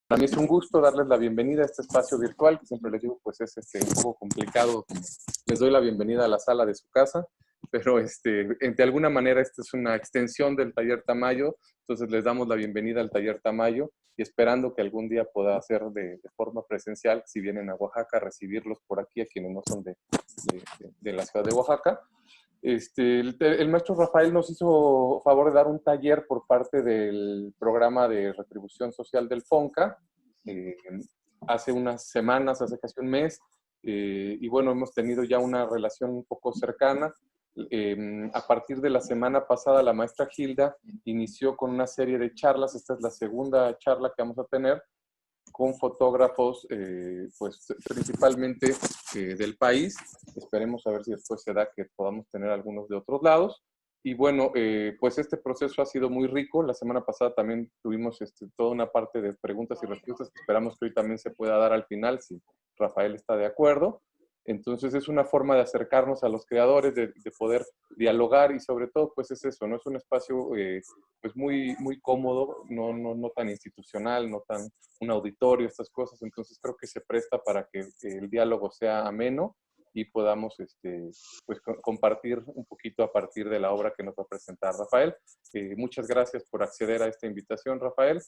Para mí es un gusto darles la bienvenida a este espacio virtual, que siempre les digo, pues es un poco complicado. Les doy la bienvenida a la sala de su casa, pero de alguna manera esta es una extensión del Taller Tamayo, entonces les damos la bienvenida al Taller Tamayo y esperando que algún día pueda hacer de forma presencial, si vienen a Oaxaca, recibirlos por aquí, a quienes no son de la ciudad de Oaxaca. El maestro Rafael nos hizo favor de dar un taller por parte del programa de retribución social del FONCA hace unas semanas, hace casi un mes, y bueno, hemos tenido ya una relación un poco cercana. A partir de la semana pasada, la maestra Gilda inició con una serie de charlas. Esta es la segunda charla que vamos a tener con fotógrafos, pues principalmente del país. Esperemos a ver si después se da que podamos tener algunos de otros lados. Y bueno, pues este proceso ha sido muy rico. La semana pasada también tuvimos toda una parte de preguntas y respuestas que esperamos que hoy también se pueda dar al final, si Rafael está de acuerdo. Entonces es una forma de acercarnos a los creadores, de poder dialogar y sobre todo pues es eso, ¿no? Es un espacio pues muy cómodo, no tan institucional, no tan un auditorio, estas cosas. Entonces creo que se presta para que el diálogo sea ameno y podamos pues compartir un poquito a partir de la obra que nos va a presentar Rafael. Muchas gracias por acceder a esta invitación, Rafael.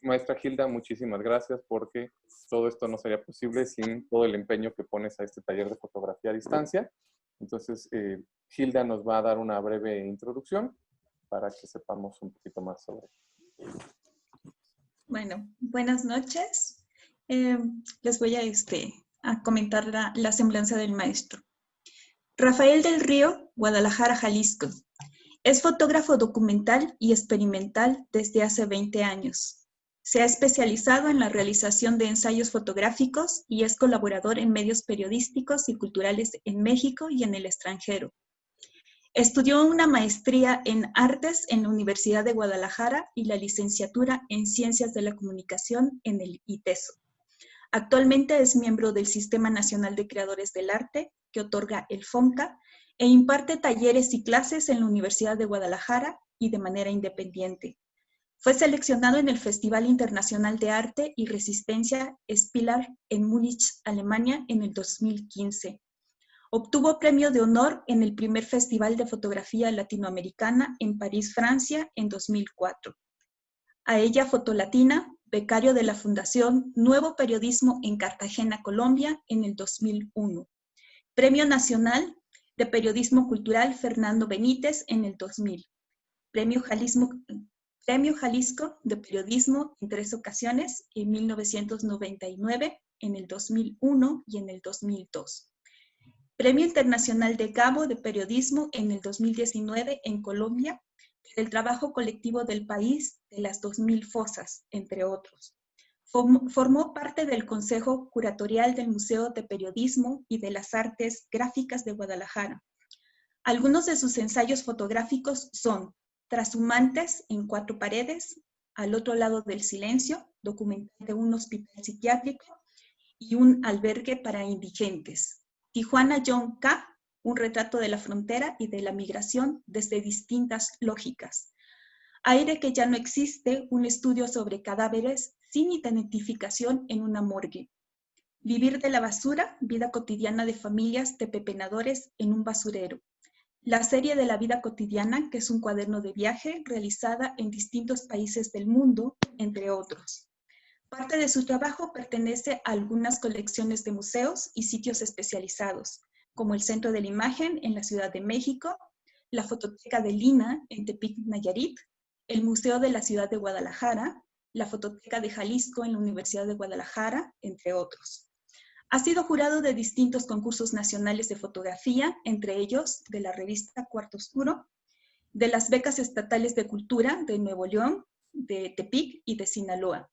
Maestra Gilda, muchísimas gracias, porque todo esto no sería posible sin todo el empeño que pones a este taller de fotografía a distancia. Entonces, Gilda nos va a dar una breve introducción para que sepamos un poquito más sobre ello. Bueno, buenas noches. Les voy a comentar la semblanza del maestro. Rafael del Río, Guadalajara, Jalisco. Es fotógrafo documental y experimental desde hace 20 años. Se ha especializado en la realización de ensayos fotográficos y es colaborador en medios periodísticos y culturales en México y en el extranjero. Estudió una maestría en Artes en la Universidad de Guadalajara y la licenciatura en Ciencias de la Comunicación en el ITESO. Actualmente es miembro del Sistema Nacional de Creadores del Arte, que otorga el FONCA, e imparte talleres y clases en la Universidad de Guadalajara y de manera independiente. Fue seleccionado en el Festival Internacional de Arte y Resistencia Spieler en Múnich, Alemania, en el 2015. Obtuvo premio de honor en el primer Festival de Fotografía Latinoamericana en París, Francia, en 2004. A ella Fotolatina, becario de la Fundación Nuevo Periodismo en Cartagena, Colombia, en el 2001. Premio Nacional de Periodismo Cultural Fernando Benítez en el 2000. Premio Jalisco de Periodismo en 3 ocasiones, en 1999, en el 2001 y en el 2002. Premio Internacional de Cabo de Periodismo en el 2019 en Colombia, por el trabajo colectivo del país de las 2000 fosas, entre otros. Formó parte del Consejo Curatorial del Museo de Periodismo y de las Artes Gráficas de Guadalajara. Algunos de sus ensayos fotográficos son Trashumantes en 4 paredes, Al otro lado del silencio, documental de un hospital psiquiátrico y un albergue para indigentes. Tijuana John K., un retrato de la frontera y de la migración desde distintas lógicas. Aire que ya no existe, un estudio sobre cadáveres sin identificación en una morgue. Vivir de la basura, vida cotidiana de familias de pepenadores en un basurero. La serie de la vida cotidiana, que es un cuaderno de viaje realizada en distintos países del mundo, entre otros. Parte de su trabajo pertenece a algunas colecciones de museos y sitios especializados, como el Centro de la Imagen en la Ciudad de México, la Fototeca de Lina en Tepic, Nayarit, el Museo de la Ciudad de Guadalajara, la Fototeca de Jalisco en la Universidad de Guadalajara, entre otros. Ha sido jurado de distintos concursos nacionales de fotografía, entre ellos de la revista Cuarto Oscuro, de las becas estatales de cultura de Nuevo León, de Tepic y de Sinaloa,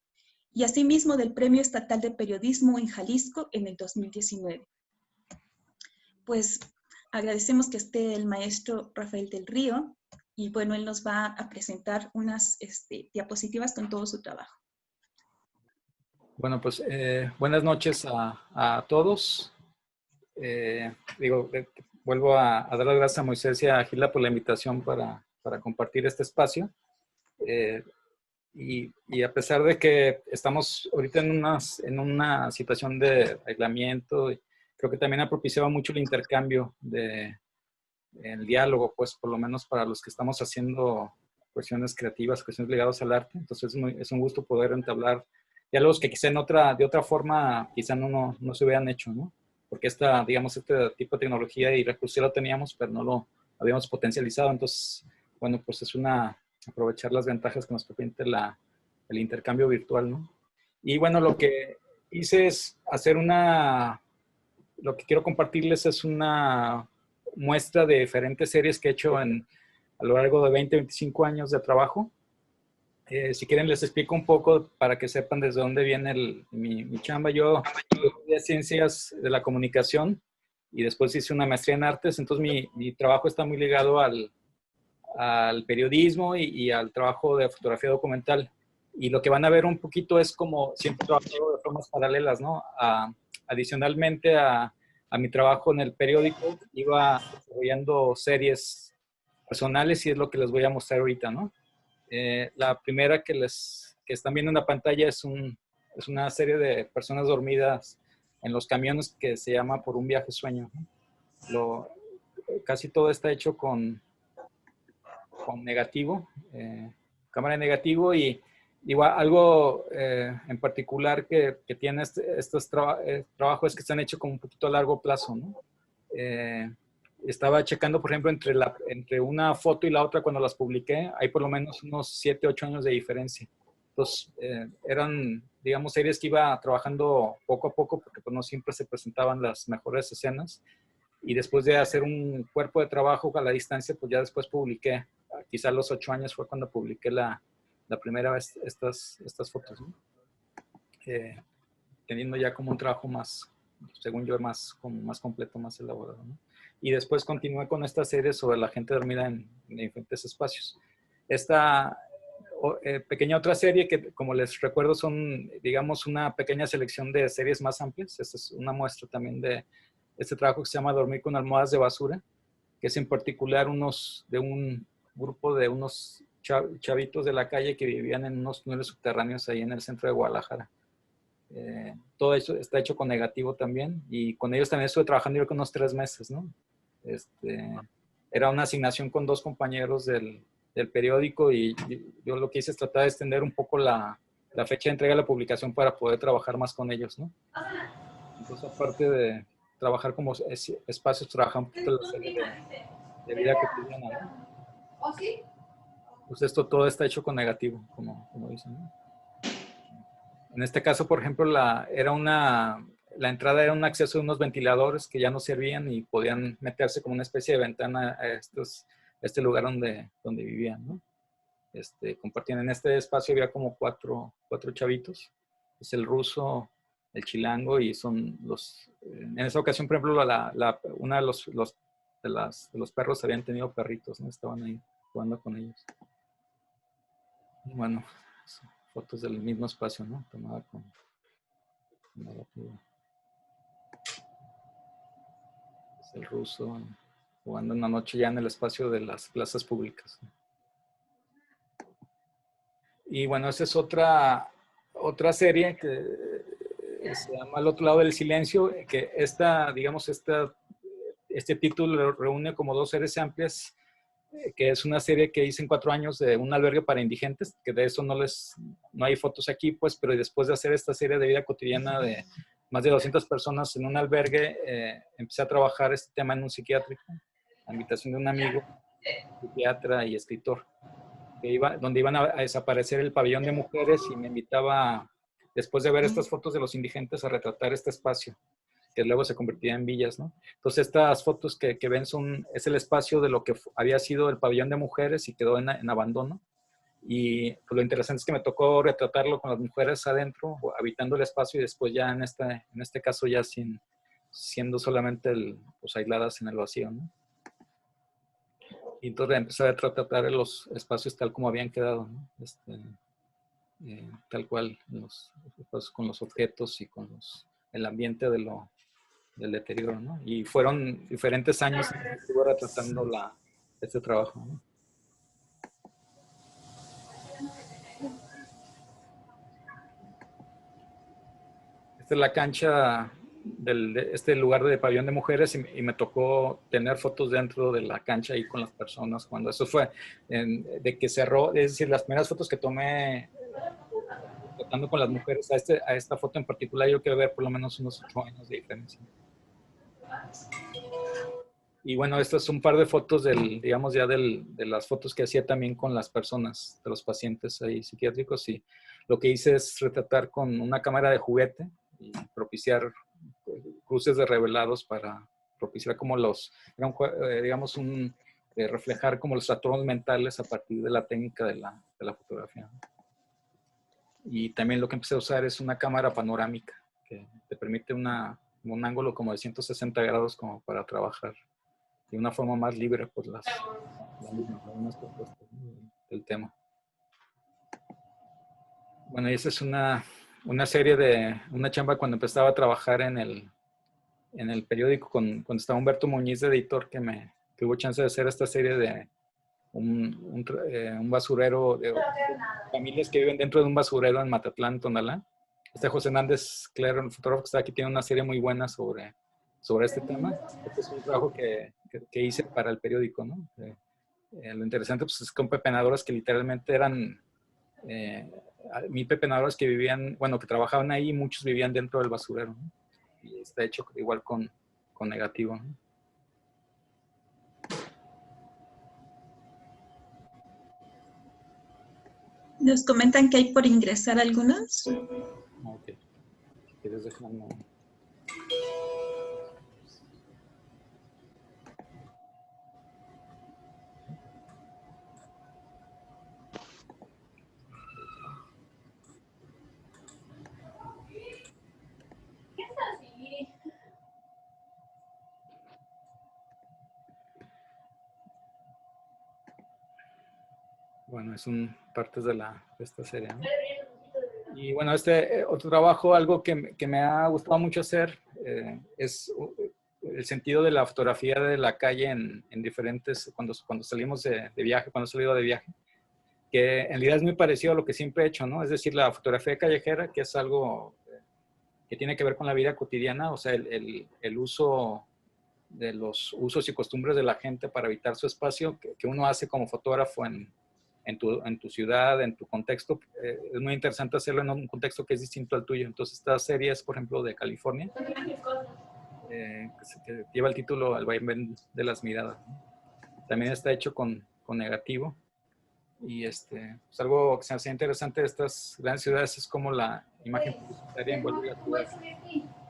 y asimismo del Premio Estatal de Periodismo en Jalisco en el 2019. Pues agradecemos que esté el maestro Rafael del Río, y bueno, él nos va a presentar unas diapositivas con todo su trabajo. Bueno, pues buenas noches a todos. Vuelvo a dar las gracias a Moisés y a Gilda por la invitación para compartir este espacio. y a pesar de que estamos ahorita en una situación de aislamiento, creo que también ha propiciado mucho el intercambio el diálogo, pues por lo menos para los que estamos haciendo cuestiones creativas, cuestiones ligadas al arte. Entonces es un gusto poder entablar diálogos que quizá de otra forma quizá no se hubieran hecho, ¿no? Porque digamos, este tipo de tecnología y recursos ya lo teníamos, pero no lo habíamos potencializado. Entonces, bueno, pues es aprovechar las ventajas que nos permite el intercambio virtual, ¿no? Y bueno, lo que hice es lo que quiero compartirles es una muestra de diferentes series que he hecho a lo largo de 20, 25 años de trabajo. Si quieren les explico un poco para que sepan desde dónde viene mi chamba. Yo estudié Ciencias de la Comunicación y después hice una maestría en Artes. Entonces mi trabajo está muy ligado al periodismo y al trabajo de fotografía documental. Y lo que van a ver un poquito es como siempre he trabajado de formas paralelas, ¿no? Adicionalmente a mi trabajo en el periódico, iba desarrollando series personales y es lo que les voy a mostrar ahorita, ¿no? La primera que están viendo en la pantalla es una serie de personas dormidas en los camiones que se llama Por un viaje sueño, ¿no? Casi todo está hecho con negativo, cámara de negativo y igual algo en particular que tiene estos trabajos es que están hechos con un poquito a largo plazo, ¿no? Estaba checando, por ejemplo, entre una foto y la otra cuando las publiqué, hay por lo menos unos 7, 8 años de diferencia. Entonces, eran, digamos, series que iba trabajando poco a poco porque pues, no siempre se presentaban las mejores escenas. Y después de hacer un cuerpo de trabajo a la distancia, pues ya después publiqué, quizá a los 8 años fue cuando publiqué la primera vez estas fotos, ¿no? Teniendo ya como un trabajo más, según yo, como más completo, más elaborado, ¿no? Y después continué con esta serie sobre la gente dormida en diferentes espacios. Esta pequeña otra serie que, como les recuerdo, son, digamos, una pequeña selección de series más amplias. Esta es una muestra también de este trabajo que se llama Dormir con almohadas de basura, que es en particular de un grupo de unos chavitos de la calle que vivían en unos túneles subterráneos ahí en el centro de Guadalajara. Todo eso está hecho con negativo también y con ellos también estuve trabajando yo con unos 3 meses, ¿no? Era una asignación con 2 compañeros del periódico y yo lo que hice es tratar de extender un poco la fecha de entrega de la publicación para poder trabajar más con ellos, ¿no? Entonces, aparte de trabajar como espacios, trabajar un poquito la serie de vida cotidiana, ¿no? Pues todo está hecho con negativo, como dicen, ¿no? En este caso, por ejemplo, la entrada era un acceso de unos ventiladores que ya no servían y podían meterse como una especie de ventana a este lugar donde vivían, ¿no? Compartían en este espacio, había como cuatro chavitos. Es el ruso, el chilango y son en esa ocasión, por ejemplo, una de los perros habían tenido perritos, ¿no? Estaban ahí jugando con ellos. Y bueno, fotos del mismo espacio, ¿no? Tomada con negativo. Es el ruso jugando una noche ya en el espacio de las plazas públicas, ¿no? Y bueno, esa es otra serie que se llama Al otro lado del silencio, que digamos, este título reúne como 2 series amplias, que es una serie que hice en 4 años de un albergue para indigentes, que de eso no hay fotos aquí, pues, pero después de hacer esta serie de vida cotidiana de más de 200 personas en un albergue, empecé a trabajar este tema en un psiquiátrico, a invitación de un amigo, psiquiatra y escritor, donde iban a desaparecer el pabellón de mujeres y me invitaba, después de ver estas fotos de los indigentes, a retratar este espacio, que luego se convertía en villas, ¿no? Entonces estas fotos que ven es el espacio de lo que había sido el pabellón de mujeres y quedó en abandono. Y pues, lo interesante es que me tocó retratarlo con las mujeres adentro, habitando el espacio y después ya en este caso ya siendo solamente pues, aisladas en el vacío, ¿no? Y entonces empecé a retratar los espacios tal como habían quedado, ¿no? Tal cual, con los objetos y con el ambiente del deterioro, ¿no? Y fueron diferentes años que estuve retratando este trabajo, ¿no? Esta es la cancha de este lugar de pabellón de mujeres y me tocó tener fotos dentro de la cancha ahí con las personas cuando eso fue de que cerró, es decir, las primeras fotos que tomé tratando con las mujeres, a esta foto en particular yo quiero ver por lo menos unos 8 años de diferencia. Y bueno, estas son un par de fotos digamos ya de las fotos que hacía también con las personas, de los pacientes ahí psiquiátricos, y lo que hice es retratar con una cámara de juguete y propiciar cruces de revelados para propiciar como digamos, reflejar como los trastornos mentales a partir de la técnica de la fotografía. Y también lo que empecé a usar es una cámara panorámica que te permite un ángulo como de 160 grados como para trabajar de una forma más libre por las mismas propuestas del tema. Bueno, y esa es una serie una chamba cuando empezaba a trabajar en el periódico cuando estaba Humberto Muñiz de editor que hubo chance de hacer esta serie de un basurero, de familias que viven dentro de un basurero en Matatlán, Tonalá. José Hernández Clero, el fotógrafo que está aquí, tiene una serie muy buena sobre este tema. Este es un trabajo que hice para el periódico, ¿no? Lo interesante pues, es con pepenadoras que literalmente eran 1000 pepenadoras que vivían, bueno, que trabajaban ahí y muchos vivían dentro del basurero, ¿no? Y está hecho igual con negativo, ¿no? Nos comentan que hay por ingresar algunos. Ok. ¿Quieres dejarme? Bueno, son partes de esta serie, ¿no? Y bueno, otro trabajo, algo que me ha gustado mucho hacer, es el sentido de la fotografía de la calle en diferentes, cuando salimos de viaje, cuando he salido de viaje, que en realidad es muy parecido a lo que siempre he hecho, ¿no? Es decir, la fotografía callejera, que es algo que tiene que ver con la vida cotidiana, o sea, el uso de los usos y costumbres de la gente para habitar su espacio, que uno hace como fotógrafo en tu ciudad, en tu contexto. Es muy interesante hacerlo en un contexto que es distinto al tuyo. Entonces, esta serie es, por ejemplo, de California, que lleva el título El vaivén de las miradas, ¿no? También está hecho con negativo. Y pues algo que se hace interesante de estas grandes ciudades es como la imagen publicitaria envuelve la ciudad.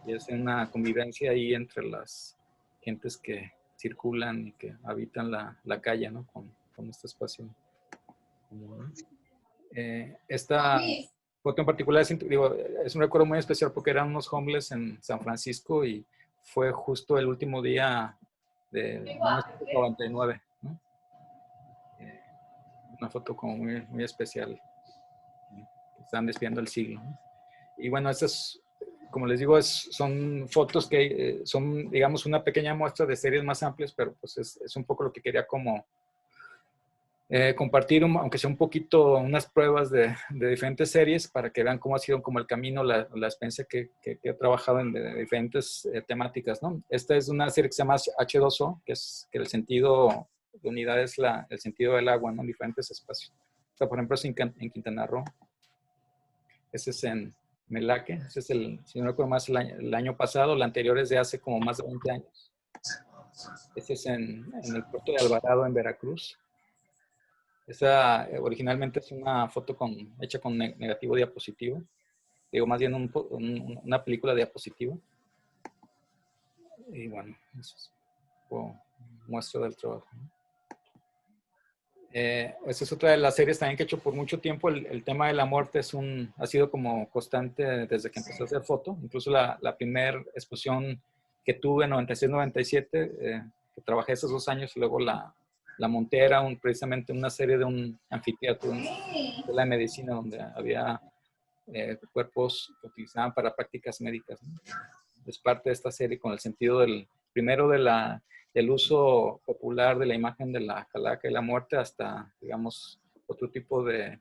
Y es una convivencia ahí entre las gentes que circulan y que habitan la calle, ¿no? Con este espacio. Esta foto en particular es un recuerdo muy especial porque eran unos homeless en San Francisco y fue justo el último día de 1999, ¿no? Una foto como muy, muy especial. Están despidiendo el siglo, ¿no? Y bueno, estas, como les digo, son fotos que son, digamos, una pequeña muestra de series más amplias, pero pues es un poco lo que quería como compartir, aunque sea un poquito, unas pruebas de diferentes series para que vean cómo ha sido como el camino, la experiencia que he trabajado en de diferentes temáticas, ¿no? Esta es una serie que se llama H2O, que el sentido de unidad es el sentido del agua, ¿no? En diferentes espacios. O sea, por ejemplo, es en Quintana Roo. Ese es en Melaque. Ese es si no recuerdo más, el año pasado. La anterior es de hace como más de 20 años. Ese es en el puerto de Alvarado, en Veracruz. Esa originalmente es una foto hecha con negativo diapositivo. Digo, más bien una película diapositiva. Y bueno, eso es muestra del trabajo, ¿no? Esta es otra de las series también que he hecho por mucho tiempo. El tema de la muerte ha sido como constante desde que empecé a hacer foto. Incluso la primera exposición que tuve en 96-97, que trabajé esos 2 años y luego la monté, era precisamente una serie de un anfiteatro de la medicina donde había cuerpos que utilizaban para prácticas médicas, ¿no? Es parte de esta serie con el sentido primero del uso popular de la imagen de la calaca y la muerte hasta, digamos, otro tipo de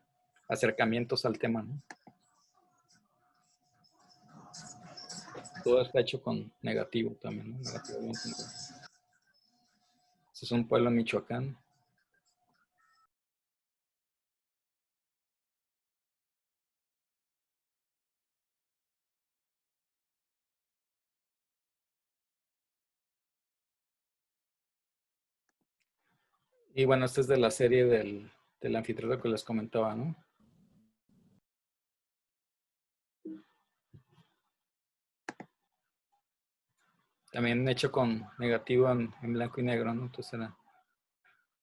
acercamientos al tema, ¿no? todo está hecho con negativo también, ¿no? Negativamente. Este es un pueblo en Michoacán. Y bueno, este es de la serie del anfiteatro que les comentaba, ¿no? También hecho con negativo en blanco y negro, ¿no? Entonces era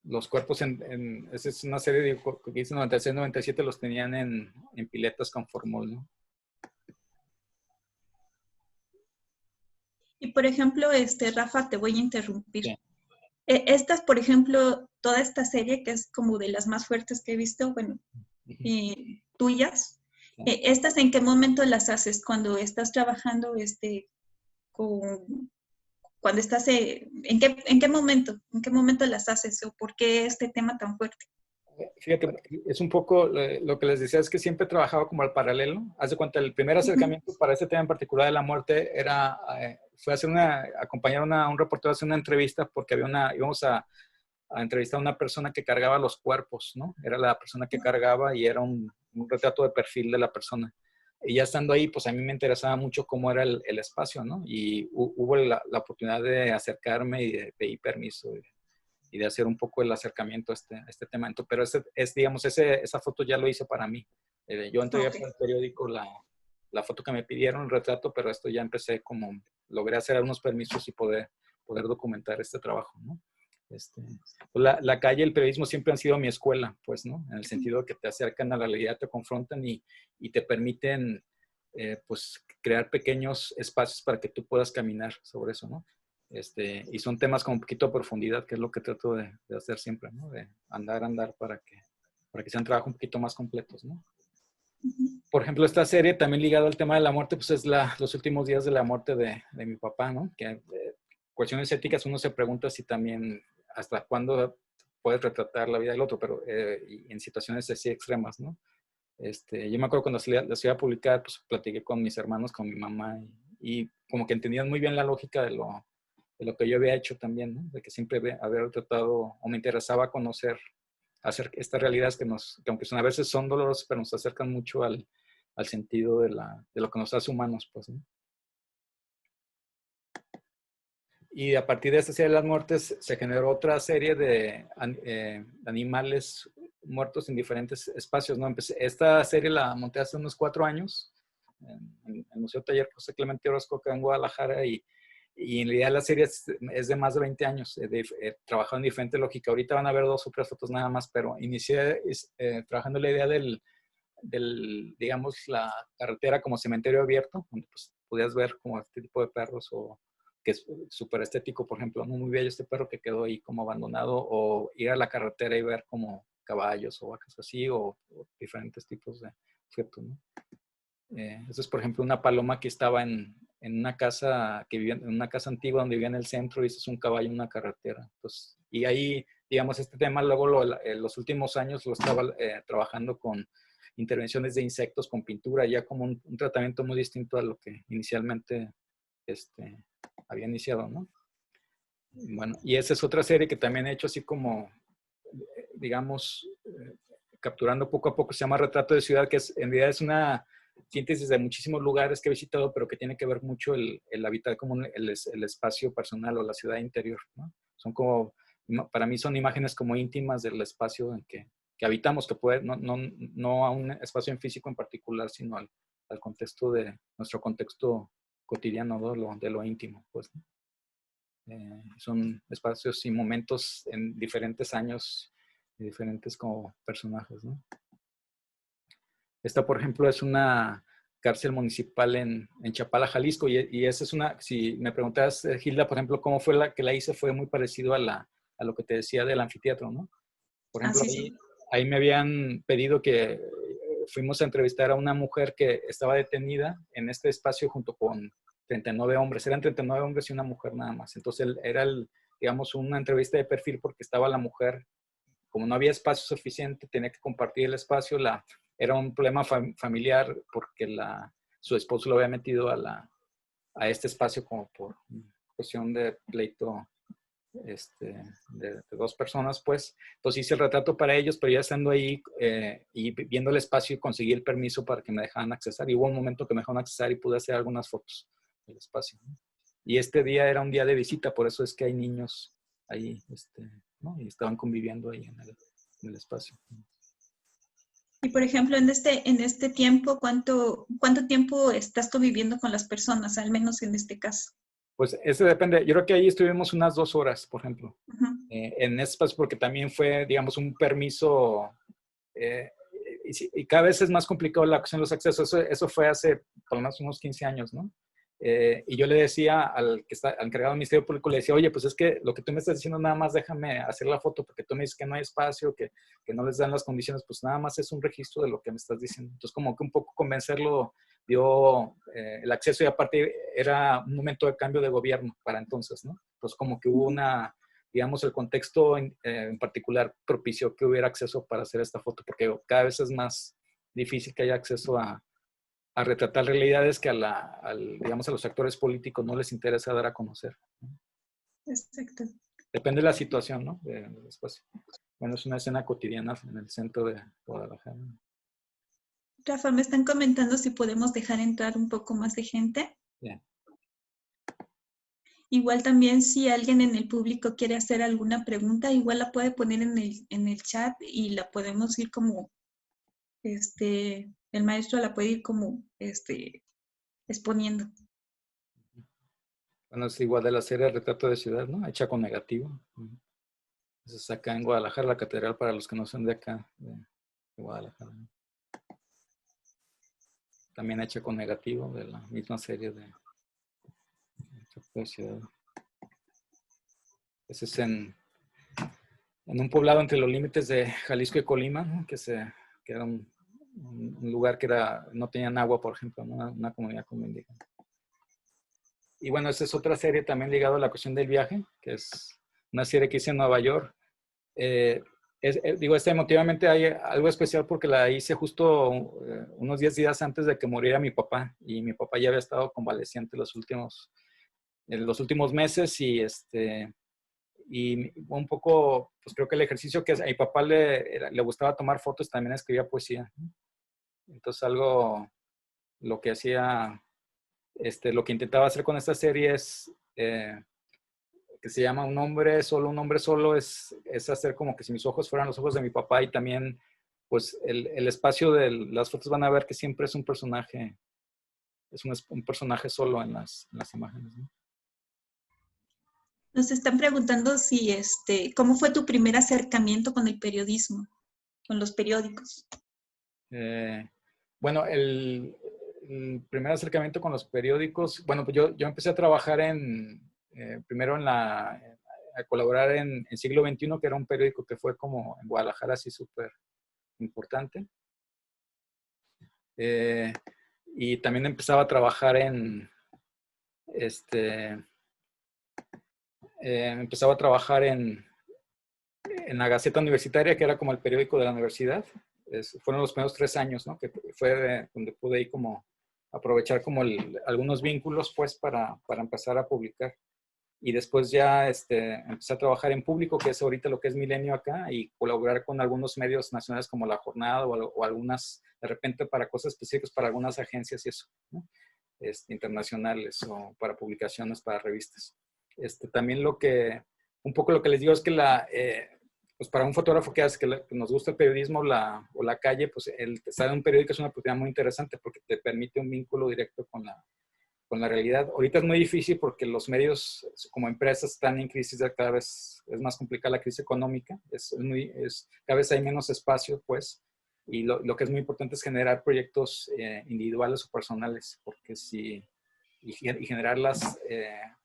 los cuerpos esa es una serie que hice en 96, 97, los tenían en piletas con formol, ¿no? Y por ejemplo, Rafa, te voy a interrumpir. Sí. Estas, por ejemplo, toda esta serie, que es como de las más fuertes que he visto, bueno, tuyas, Sí. ¿estas en qué momento las haces? Cuando estás trabajando cuando estás, ¿en qué momento las haces o por qué este tema tan fuerte? Fíjate, es un poco lo que les decía, es que siempre he trabajado como al paralelo. Haz de cuenta, el primer acercamiento para este tema en particular de la muerte fue acompañar a un reportero a hacer una entrevista porque íbamos a entrevistar a una persona que cargaba los cuerpos, ¿no? Era la persona que cargaba y era un retrato de perfil de la persona. Y ya estando ahí, pues a mí me interesaba mucho cómo era el espacio, ¿no? Y hubo la oportunidad de acercarme y de pedir permiso y de hacer un poco el acercamiento a este tema. Entonces, pero digamos, esa foto ya lo hice para mí. Yo entregué para el periódico la foto que me pidieron, el retrato, pero esto ya empecé logré hacer algunos permisos y poder documentar este trabajo, ¿no? La calle y el periodismo siempre han sido mi escuela, pues, ¿no? En el sentido de que te acercan a la realidad, te confrontan y te permiten, pues, crear pequeños espacios para que tú puedas caminar sobre eso, ¿no? Y son temas con un poquito de profundidad, que es lo que trato de hacer siempre, ¿no? De andar para que sean trabajos un poquito más completos, ¿no? Por ejemplo, esta serie también ligada al tema de la muerte, pues es los últimos días de la muerte de mi papá, ¿no? Que cuestiones éticas uno se pregunta si también hasta cuándo puedes retratar la vida del otro, pero en situaciones así extremas, ¿no? Yo me acuerdo cuando las iba a publicar, pues platiqué con mis hermanos, con mi mamá, y como que entendían muy bien la lógica de lo que yo había hecho también, ¿no? De que siempre había tratado o me interesaba conocer, hacer estas realidades que aunque a veces son dolorosas, pero nos acercan mucho al sentido de lo que nos hace humanos, pues, ¿no? Y a partir de esta serie de las muertes se generó otra serie de animales muertos en diferentes espacios, ¿no? Esta serie la monté hace unos 4 años en el Museo Taller José Clemente Orozco, acá en Guadalajara, y en realidad la serie es de más de 20 años. He trabajado en diferente lógica. Ahorita van a ver 2 o 3 fotos nada más, pero inicié trabajando la idea digamos, la carretera como cementerio abierto, donde pues podías ver como este tipo de perros o que es súper estético, por ejemplo, ¿no? Muy bello este perro que quedó ahí como abandonado, o ir a la carretera y ver como caballos o vacas así, o diferentes tipos de objetos, ¿no? Eso es, por ejemplo, una paloma que estaba en una casa, que vivía en una casa antigua donde vivía en el centro, y eso es un caballo en una carretera. Entonces, y ahí, digamos, este tema luego los últimos años lo estaba trabajando con intervenciones de insectos con pintura, ya como un tratamiento muy distinto a lo que inicialmente había iniciado, ¿no? Bueno, y esa es otra serie que también he hecho así como, digamos, capturando poco a poco, se llama Retrato de Ciudad, que en realidad es una síntesis de muchísimos lugares que he visitado, pero que tiene que ver mucho el habitar como el espacio personal o la ciudad interior, ¿no? Son como, para mí son imágenes como íntimas del espacio en que habitamos, que puede, no a un espacio en físico en particular, sino al contexto nuestro contexto cotidiano, ¿no? de lo íntimo, pues, ¿no? Son espacios y momentos en diferentes años y diferentes como personajes, ¿no? Esta, por ejemplo, es una cárcel municipal en Chapala, Jalisco, y esa es si me preguntas, Gilda, por ejemplo, cómo fue la que la hice, fue muy parecido a lo que te decía del anfiteatro, ¿no? Por ejemplo, Sí. ahí me habían pedido que fuimos a entrevistar a una mujer que estaba detenida en este espacio junto con 39 hombres. Eran 39 hombres y una mujer nada más. Entonces era, digamos, una entrevista de perfil porque estaba la mujer, como no había espacio suficiente, tenía que compartir el espacio. Era un problema familiar porque su esposo lo había metido a a este espacio como por cuestión de pleito de dos personas, pues. Entonces hice el retrato para ellos, pero ya estando ahí y viendo el espacio, conseguí el permiso para que me dejaran accesar. Y hubo un momento que me dejaron accesar y pude hacer algunas fotos del espacio, ¿no? Y este día era un día de visita, por eso es que hay niños ahí, ¿no? Y estaban conviviendo ahí en el espacio. Y por ejemplo, en este tiempo, ¿cuánto tiempo estás conviviendo con las personas, al menos en este caso? Pues eso depende. Yo creo que ahí estuvimos unas 2 horas, por ejemplo, Ujú. en ese espacio, porque también fue, digamos, un permiso. Y cada vez es más complicado la cuestión de los accesos. Eso fue hace por lo menos unos 15 años, ¿no? Y yo le decía al encargado del Ministerio Público, le decía, oye, pues es que lo que tú me estás diciendo, nada más déjame hacer la foto, porque tú me dices que no hay espacio, que no les dan las condiciones, pues nada más es un registro de lo que me estás diciendo. Entonces, como que un poco convencerlo dio el acceso, y aparte era un momento de cambio de gobierno para entonces, ¿no? Entonces, como que hubo digamos, el contexto en particular propició que hubiera acceso para hacer esta foto, porque cada vez es más difícil que haya acceso a retratar realidades que digamos, a los actores políticos no les interesa dar a conocer. Exacto. Depende de la situación, ¿no? Del espacio. Bueno, es una escena cotidiana en el centro de Guadalajara. Rafa, me están comentando si podemos dejar entrar un poco más de gente. Yeah. Igual también si alguien en el público quiere hacer alguna pregunta, igual la puede poner en el chat y la podemos ir como, el maestro la puede ir como, exponiendo. Bueno, es igual de la serie Retrato de Ciudad, ¿no? Hecha con negativo. Entonces, acá en Guadalajara, la catedral, para los que no son de acá, de Guadalajara, ¿no? También hecha con negativo, de la misma serie de Retrato de Ciudad. Ese es en un poblado entre los límites de Jalisco y Colima, ¿no? que era un lugar que no tenían agua, por ejemplo, ¿no? Una comunidad como indígena. Y bueno, esa es otra serie también ligada a la cuestión del viaje, que es una serie que hice en Nueva York. Digo, emotivamente hay algo especial porque la hice justo unos 10 días antes de que muriera mi papá, y mi papá ya había estado convaleciente en los últimos meses, y un poco, pues creo que el ejercicio que a mi papá le gustaba tomar fotos, también escribía poesía. Entonces lo que hacía, lo que intentaba hacer con esta serie es, que se llama Un hombre solo, es hacer como que si mis ojos fueran los ojos de mi papá, y también, pues el espacio de las fotos van a ver que siempre es un personaje, un personaje solo en las imágenes, ¿no? Nos están preguntando si, ¿cómo fue tu primer acercamiento con el periodismo, con los periódicos? Bueno, el primer acercamiento con los periódicos, bueno, pues yo empecé a trabajar primero a colaborar en Siglo XXI, que era un periódico que fue como en Guadalajara así súper importante. Y también empezaba a trabajar en la Gaceta Universitaria, que era como el periódico de la universidad. Fueron los primeros 3 años, ¿no? Que fue donde pude ir como aprovechar como algunos vínculos, pues, para empezar a publicar. Y después ya empecé a trabajar en Público, que es ahorita lo que es Milenio acá, y colaborar con algunos medios nacionales como La Jornada o algunas, de repente, para cosas específicas, para algunas agencias y eso, ¿no? Internacionales, o para publicaciones, para revistas. También un poco lo que les digo es que pues para un fotógrafo que nos gusta el periodismo o la calle, pues el estar en un periódico es una oportunidad muy interesante porque te permite un vínculo directo con la realidad. Ahorita es muy difícil porque los medios como empresas están en crisis, cada vez es más complicada la crisis económica, cada vez hay menos espacio, pues, y lo que es muy importante es generar proyectos individuales o personales, porque y generar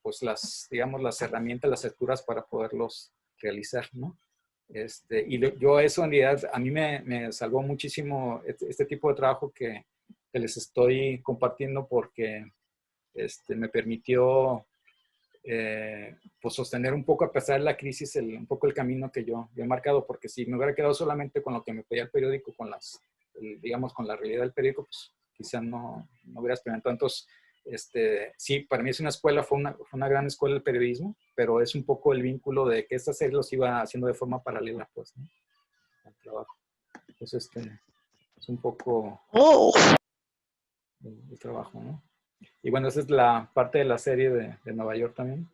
pues digamos, las herramientas, las estructuras para poderlos realizar, ¿no? Yo eso en realidad a mí me salvó muchísimo este tipo de trabajo que les estoy compartiendo, porque me permitió pues sostener un poco, a pesar de la crisis, un poco el camino que yo he marcado, porque si me hubiera quedado solamente con lo que me pedía el periódico, digamos, con la realidad del periódico, pues quizá no hubiera experimentado. Entonces, sí, para mí es una escuela, fue una gran escuela el periodismo, pero es un poco el vínculo de que esta serie los iba haciendo de forma paralela, pues, ¿no? Al trabajo. Entonces, es un poco el trabajo, ¿no? Y bueno, esa es la parte de la serie de Nueva York también.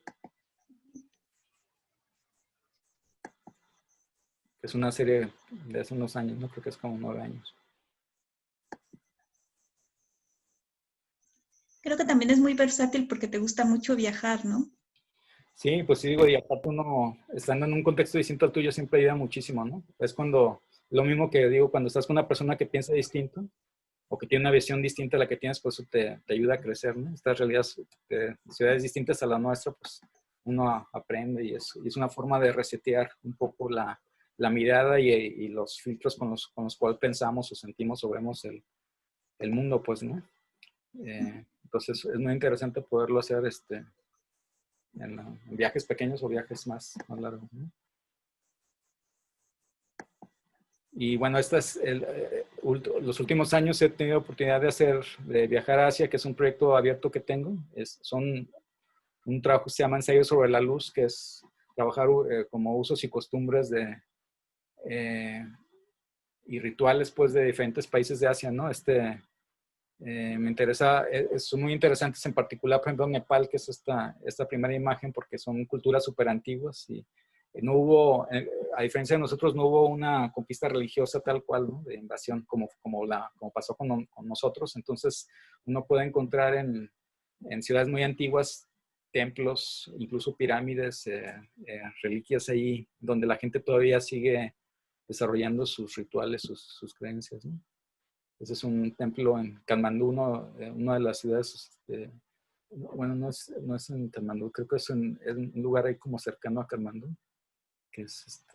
Es una serie de hace unos años, ¿no? Creo que es como 9 años. Creo que también es muy versátil porque te gusta mucho viajar, ¿no? Sí, pues sí, digo, y aparte uno, estando en un contexto distinto al tuyo, siempre ayuda muchísimo, ¿no? Es cuando, lo mismo que digo, cuando estás con una persona que piensa distinto o que tiene una visión distinta a la que tienes, pues eso te ayuda a crecer, ¿no? Estas realidades, ciudades distintas a la nuestra, pues uno aprende y es una forma de resetear un poco la mirada y los filtros con los cuales pensamos o sentimos o vemos el mundo, pues, ¿no? Entonces es muy interesante poderlo hacer en viajes pequeños o viajes más largos, ¿no? Y bueno, los últimos años he tenido oportunidad de viajar a Asia, que es un proyecto abierto que tengo. Son un trabajo que se llama Ensayo sobre la Luz, que es trabajar como usos y costumbres y rituales pues, de diferentes países de Asia, ¿no? Me interesa, son muy interesantes en particular, por ejemplo, Nepal, que es esta primera imagen, porque son culturas súper antiguas y no hubo, a diferencia de nosotros, no hubo una conquista religiosa tal cual, ¿no? De invasión como pasó con nosotros. Entonces, uno puede encontrar en ciudades muy antiguas templos, incluso pirámides, reliquias ahí, donde la gente todavía sigue desarrollando sus rituales, sus creencias, ¿no? Ese es un templo en Katmandú, una de las ciudades, bueno, no es en Katmandú, creo que es en un lugar ahí como cercano a Katmandú, que es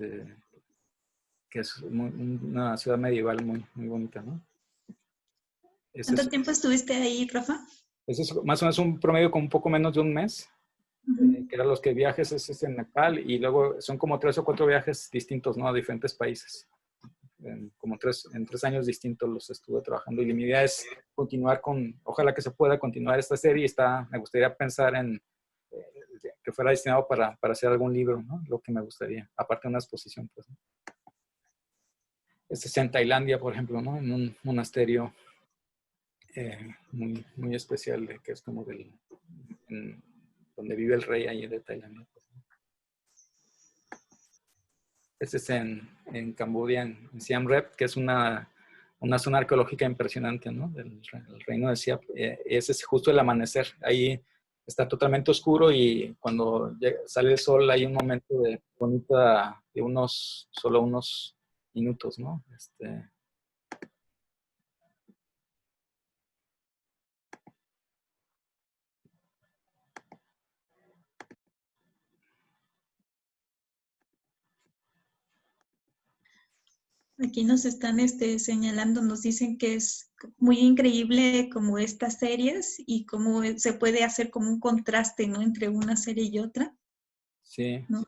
una ciudad medieval muy bonita, ¿no? Ese ¿Cuánto tiempo estuviste ahí, Rafa? es más o menos un promedio con un poco menos de un mes, que eran los que viajes es en Nepal, y luego son como 3 o 4 viajes distintos, ¿no? A diferentes países. En 3 años distintos los estuve trabajando y mi idea es continuar ojalá que se pueda continuar esta serie y me gustaría pensar en que fuera destinado para hacer algún libro, ¿no? Lo que me gustaría, aparte de una exposición, pues, ¿no? Este es en Tailandia, por ejemplo, ¿no? En un monasterio muy especial, que es como donde vive el rey ahí de Tailandia. Pues, ¿no? Este es en Camboya, en Siem Reap, que es una zona arqueológica impresionante, ¿no? Del reino de Siap. Ese es justo el amanecer. Ahí está totalmente oscuro y cuando sale el sol hay un momento de bonita, de solo unos minutos, ¿no? Aquí nos están señalando, nos dicen que es muy increíble como estas series y cómo se puede hacer como un contraste, ¿no? Entre una serie y otra, Sí, ¿no?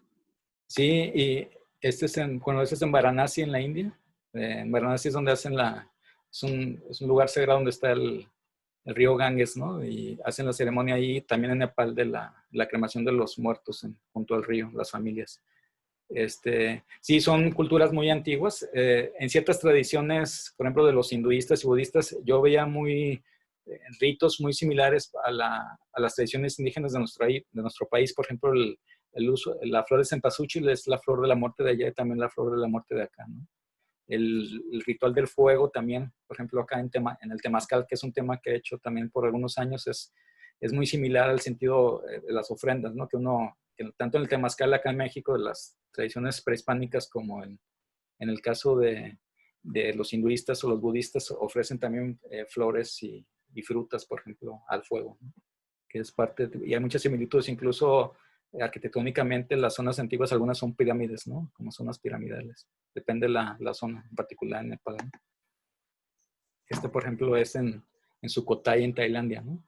sí, y este es en Varanasi, en la India. En Varanasi es donde hacen es un lugar sagrado donde está el río Ganges, ¿no? Y hacen la ceremonia ahí, también en Nepal, de la cremación de los muertos junto al río, las familias. Sí, son culturas muy antiguas. En ciertas tradiciones, por ejemplo, de los hinduistas y budistas, yo veía ritos muy similares a las tradiciones indígenas de nuestro país. Por ejemplo, la flor de cempasúchil es la flor de la muerte de allá y también la flor de la muerte de acá, ¿no? El ritual del fuego también, por ejemplo, acá en el temazcal, que es un tema que he hecho también por algunos años, es muy similar al sentido de las ofrendas, ¿no? Que tanto en el temazcal acá en México, de las tradiciones prehispánicas, como en el caso de los hinduistas o los budistas, ofrecen también flores y frutas, por ejemplo, al fuego, ¿no? Que es y hay muchas similitudes, incluso arquitectónicamente las zonas antiguas, algunas son pirámides, ¿no? Como zonas piramidales. Depende de la zona, en particular en Nepal, ¿no? Por ejemplo, es en Sukhothai, en Tailandia, ¿no?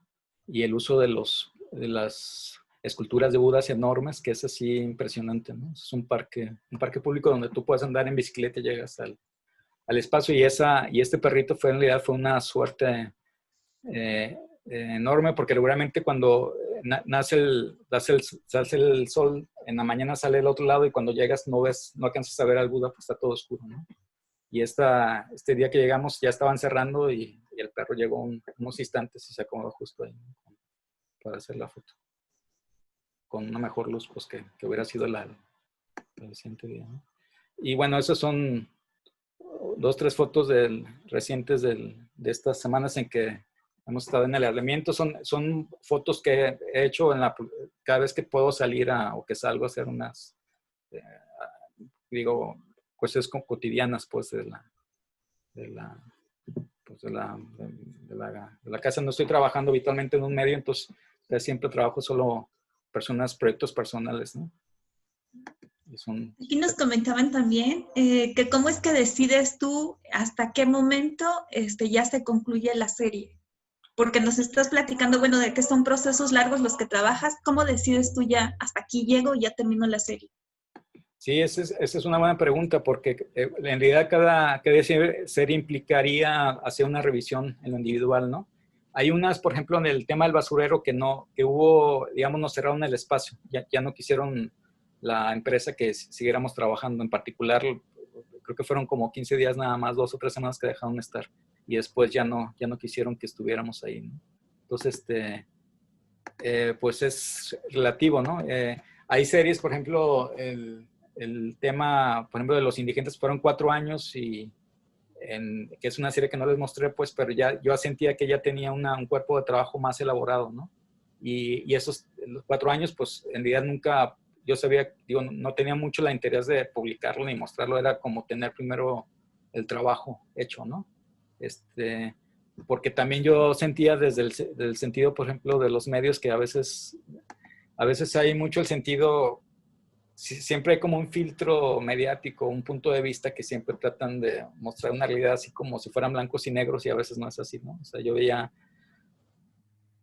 Y el uso de las esculturas de Budas enormes, que es así impresionante, ¿no? Es un parque público donde tú puedes andar en bicicleta y llegas al espacio. Y este perrito fue en realidad una suerte enorme, porque seguramente cuando nace el sol, en la mañana sale del otro lado y cuando llegas no alcanzas a ver al Buda, pues está todo oscuro, ¿no? Y este día que llegamos ya estaban cerrando y el perro llegó unos instantes y se acomodó justo ahí, ¿no? Para hacer la foto. Con una mejor luz, pues que hubiera sido el siguiente día, ¿no? Y bueno, esas son 2, 3 fotos recientes de estas semanas en que hemos estado en el aislamiento. Son fotos que he hecho cada vez que puedo salir o que salgo a hacer unas, cuestiones cotidianas, pues, de la casa. No estoy trabajando habitualmente en un medio, entonces siempre trabajo solo proyectos personales, ¿no? Aquí nos comentaban también que cómo es que decides tú hasta qué momento ya se concluye la serie. Porque nos estás platicando, bueno, de que son procesos largos los que trabajas. ¿Cómo decides tú ya, hasta aquí llego y ya termino la serie? Sí, esa es una buena pregunta, porque en realidad cada serie implicaría hacer una revisión en lo individual, ¿no? Hay unas, por ejemplo, en el tema del basurero que hubo, digamos, nos cerraron el espacio. Ya no quisieron la empresa que siguiéramos trabajando. En particular, creo que fueron como 15 días nada más, 2 o 3 semanas que dejaron de estar. Y después ya no quisieron que estuviéramos ahí, ¿no? Entonces, pues es relativo, ¿no? Hay series, por ejemplo, el tema, por ejemplo, de Los Indigentes fueron 4 años que es una serie que no les mostré, pues, pero yo sentía que ya tenía un cuerpo de trabajo más elaborado, ¿no? Y los 4 años, pues, en realidad nunca, yo sabía, no tenía mucho la interés de publicarlo ni mostrarlo, era como tener primero el trabajo hecho, ¿no? Porque también yo sentía desde el sentido, por ejemplo, de los medios, que a veces hay mucho el sentido, siempre hay como un filtro mediático, un punto de vista que siempre tratan de mostrar una realidad así como si fueran blancos y negros, y a veces no es así, ¿no? O sea, yo veía,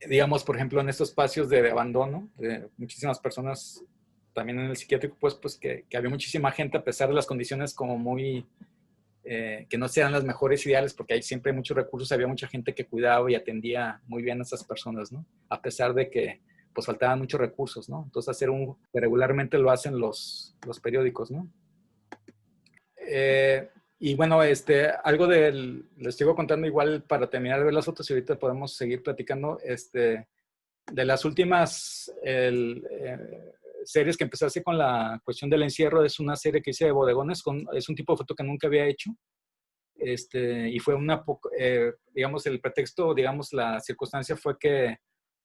digamos, por ejemplo, en estos espacios de abandono, de muchísimas personas, también en el psiquiátrico, pues que había muchísima gente, a pesar de las condiciones como muy, que no sean las mejores ideales, porque hay siempre muchos recursos, había mucha gente que cuidaba y atendía muy bien a esas personas, ¿no? A pesar de que pues faltaban muchos recursos, ¿no? Entonces que regularmente lo hacen los periódicos, ¿no? Y bueno, algo les sigo contando igual para terminar de ver las fotos y ahorita podemos seguir platicando, de las últimas series que empecé a hacer con la cuestión del encierro. Es una serie que hice de bodegones, es un tipo de foto que nunca había hecho, y fue digamos, el pretexto, digamos, la circunstancia fue que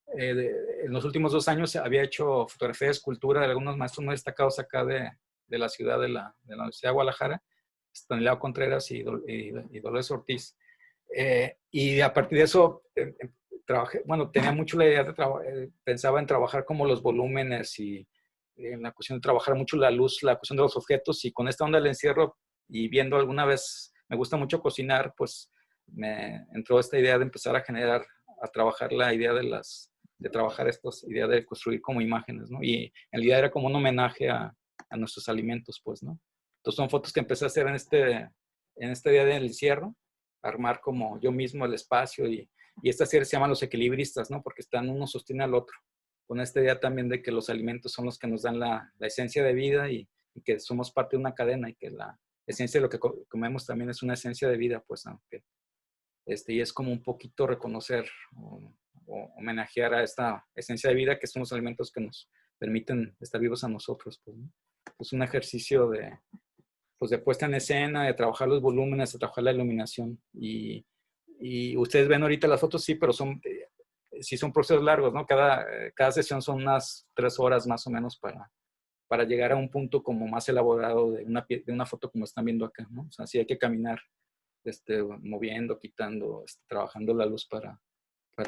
en los últimos 2 años había hecho fotografía de escultura de algunos maestros muy destacados acá de la ciudad de la Universidad de Guadalajara, Estanislao Contreras y Dolores Ortiz. Y a partir de eso tenía mucho la idea pensaba en trabajar como los volúmenes y en la cuestión de trabajar mucho la luz, la cuestión de los objetos, y con esta onda del encierro y viendo alguna vez, me gusta mucho cocinar, pues me entró esta idea de empezar a trabajar la idea de trabajar idea de construir como imágenes, ¿no? Y en realidad era como un homenaje a nuestros alimentos, pues, ¿no? Entonces son fotos que empecé a hacer en este día del encierro, armar como yo mismo el espacio, y esta serie se llama Los Equilibristas, ¿no? Porque uno sostiene al otro, con esta idea también de que los alimentos son los que nos dan la esencia de vida, y que somos parte de una cadena, y que la esencia de lo que comemos también es una esencia de vida, pues, aunque y es como un poquito reconocer o homenajear a esta esencia de vida que son los alimentos que nos permiten estar vivos a nosotros, pues, ¿no? Es un ejercicio de puesta en escena, de trabajar los volúmenes, de trabajar la iluminación, y ustedes ven ahorita las fotos, sí, pero sí son procesos largos, ¿no? Cada sesión son unas 3 horas más o menos para llegar a un punto como más elaborado de una foto como están viendo acá, ¿no? O sea, sí hay que caminar, moviendo, quitando, trabajando la luz para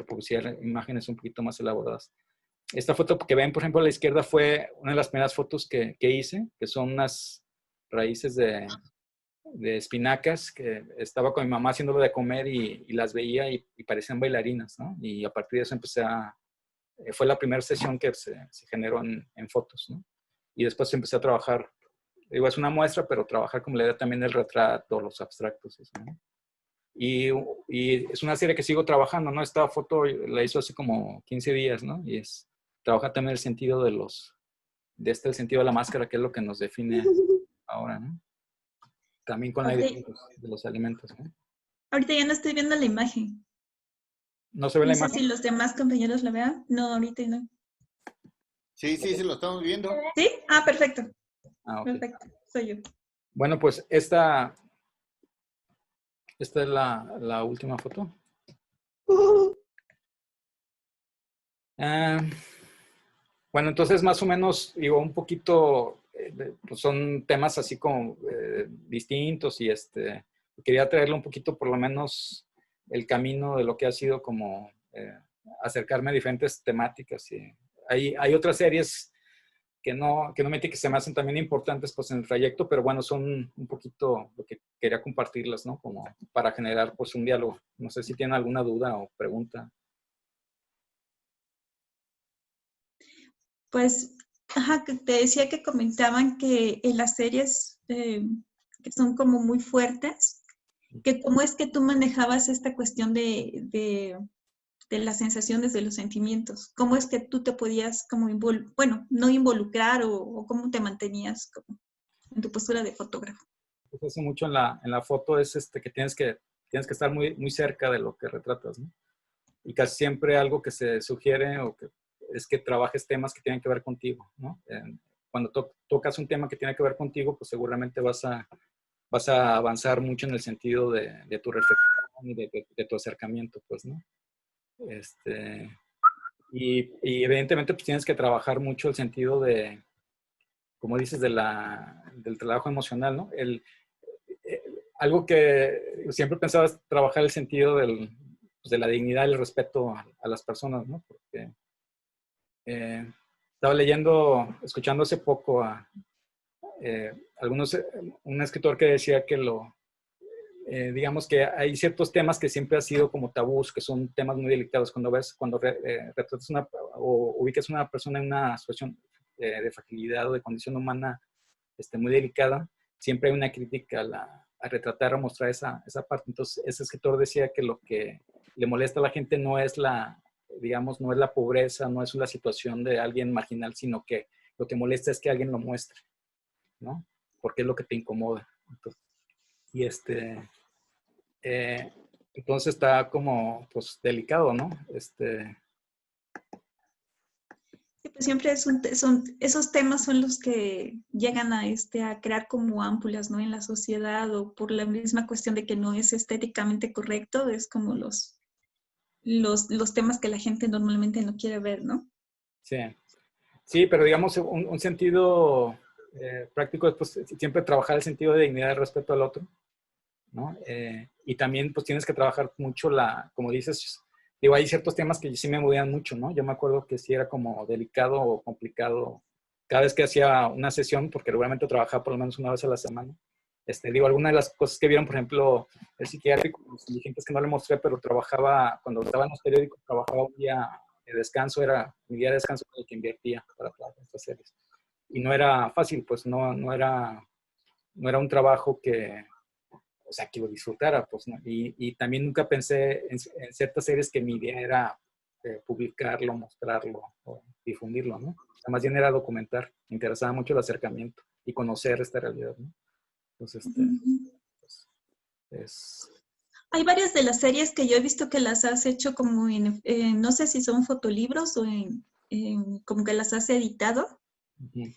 producir imágenes un poquito más elaboradas. Esta foto que ven, por ejemplo, a la izquierda fue una de las primeras fotos que hice, que son unas raíces de espinacas, que estaba con mi mamá haciéndolo de comer y las veía y parecían bailarinas, ¿no? Y a partir de eso fue la primera sesión que se generó en fotos, ¿no? Y después empecé a trabajar, digo, es una muestra, pero trabajar como la idea también del retrato, los abstractos, eso, ¿no? y es una serie que sigo trabajando, ¿no? Esta foto la hizo hace como 15 días, ¿no? Y trabaja también el sentido el sentido de la máscara, que es lo que nos define ahora, ¿no? También con la idea Ahorita, de los alimentos, ¿no? ahorita ya no estoy viendo la imagen. ¿No se ve la No sé imagen? si los demás compañeros la vean. No, ahorita no. Sí, sí, sí, lo estamos viendo. ¿Sí? Ah, perfecto. Ah, ok. Perfecto. Soy yo. Bueno, pues esta es la última foto. Ah, bueno, entonces más o menos, digo, un poquito, pues son temas así como distintos y quería traerle un poquito por lo menos el camino de lo que ha sido como acercarme a diferentes temáticas. Y hay otras series que no metí, que se me hacen también importantes pues en el trayecto, pero bueno, son un poquito lo que quería compartirlas, ¿no? Como para generar pues un diálogo. No sé si tienen alguna duda o pregunta. Pues, ajá, que te decía que comentaban que en las series que son como muy fuertes, que cómo es que tú manejabas esta cuestión de las sensaciones, de los sentimientos, cómo es que tú te podías como, bueno, no involucrar o cómo te mantenías como en tu postura de fotógrafo. Pues hace mucho en la foto es que tienes que estar muy, muy cerca de lo que retratas, ¿no? Y casi siempre algo que se sugiere es que trabajes temas que tienen que ver contigo, ¿no? Cuando tocas un tema que tiene que ver contigo, pues seguramente vas a avanzar mucho en el sentido de tu reflexión y de tu acercamiento, pues, ¿no? Y evidentemente pues tienes que trabajar mucho el sentido como dices, del trabajo emocional, ¿no? Eh, Algo que siempre pensaba es trabajar el sentido pues, de la dignidad y el respeto a las personas, ¿no? Porque estaba escuchando hace poco a eh, un escritor que decía que digamos que hay ciertos temas que siempre han sido como tabús, que son temas muy delicados. Cuando retratas o ubicas a una persona en una situación de fragilidad o de condición humana muy delicada, siempre hay una crítica a retratar o mostrar esa parte. Entonces, ese escritor decía que lo que le molesta a la gente no es digamos, no es la pobreza, no es la situación de alguien marginal, sino que lo que molesta es que alguien lo muestre, ¿no? Porque es lo que te incomoda. Entonces, y eh, entonces está como, pues, delicado, ¿no? Sí, pues siempre esos temas son los que llegan a crear como ámpulas, ¿no? En la sociedad o por la misma cuestión de que no es estéticamente correcto, es como los temas que la gente normalmente no quiere ver, ¿no? Sí, sí, pero digamos, un sentido práctico es, pues, siempre trabajar el sentido de dignidad y respeto al otro, ¿no? Y también, pues, tienes que trabajar mucho como dices, digo, hay ciertos temas que sí me movían mucho, ¿no? Yo me acuerdo que sí era como delicado o complicado cada vez que hacía una sesión, porque regularmente trabajaba por lo menos una vez a la semana. Digo, algunas de las cosas que vieron, por ejemplo, el psiquiátrico, los indigentes que no le mostré, pero cuando estaba en los periódicos, trabajaba un día de descanso, mi día de descanso el que invertía para trabajar estas series. Y no era fácil, pues no era un trabajo o sea, que lo disfrutara, pues, ¿no? Y también nunca pensé en ciertas series que mi idea era publicarlo, mostrarlo o difundirlo, ¿no? O sea, más bien era documentar. Me interesaba mucho el acercamiento y conocer esta realidad, ¿no? Entonces, pues, es... Hay varias de las series que yo he visto que las has hecho como no sé si son fotolibros o como que las has editado. Uh-huh.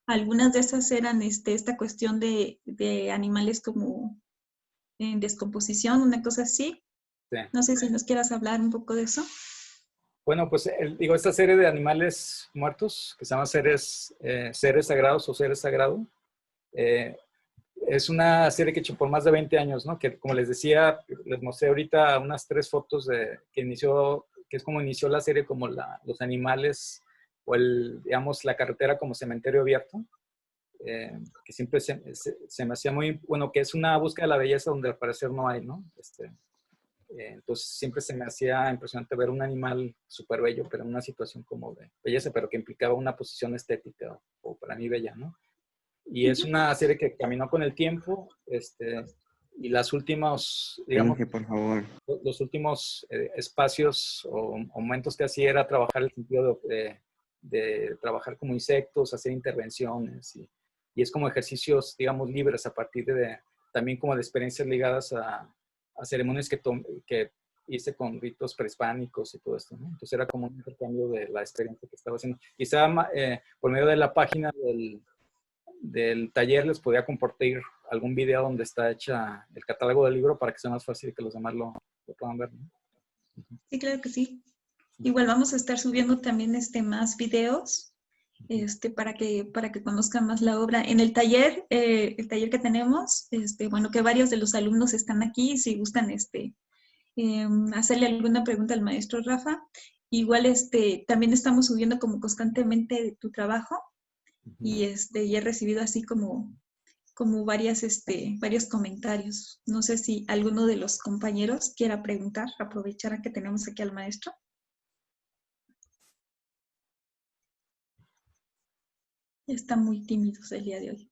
Algunas de esas eran esta cuestión de animales como en descomposición, una cosa así. Sí. No sé si nos quieras hablar un poco de eso. Bueno, pues digo, esta serie de animales muertos, que se llama Seres Sagrados o Seres Sagrado, es una serie que he hecho por más de 20 años, ¿no? Que como les decía, les mostré ahorita unas 3 fotos que es como inició la serie, como los animales o digamos, la carretera como cementerio abierto, que siempre se me hacía muy, bueno, que es una búsqueda de la belleza donde al parecer no hay, ¿no? Entonces siempre se me hacía impresionante ver un animal súper bello, pero en una situación como de belleza, pero que implicaba una posición estética o para mí bella, ¿no? Y es una serie que caminó con el tiempo, y las últimas, digamos, Ángel, por favor. los últimos espacios o momentos que hacía era trabajar el sentido de trabajar como insectos, hacer intervenciones y es como ejercicios, digamos, libres a partir de también como de experiencias ligadas a ceremonias que hice con ritos prehispánicos y todo esto, ¿no? Entonces era como un intercambio de la experiencia que estaba haciendo. Quizá por medio de la página del taller les podía compartir algún video donde está hecha el catálogo del libro para que sea más fácil que los demás lo puedan ver, ¿no? Sí, claro que sí. Igual vamos a estar subiendo también más videos para que conozcan más la obra. En el taller que tenemos, bueno, que varios de los alumnos están aquí, si gustan hacerle alguna pregunta al maestro Rafa. Igual también estamos subiendo como constantemente tu trabajo y he recibido así como varios comentarios. No sé si alguno de los compañeros quiera preguntar, aprovechar a que tenemos aquí al maestro. Están muy tímidos el día de hoy.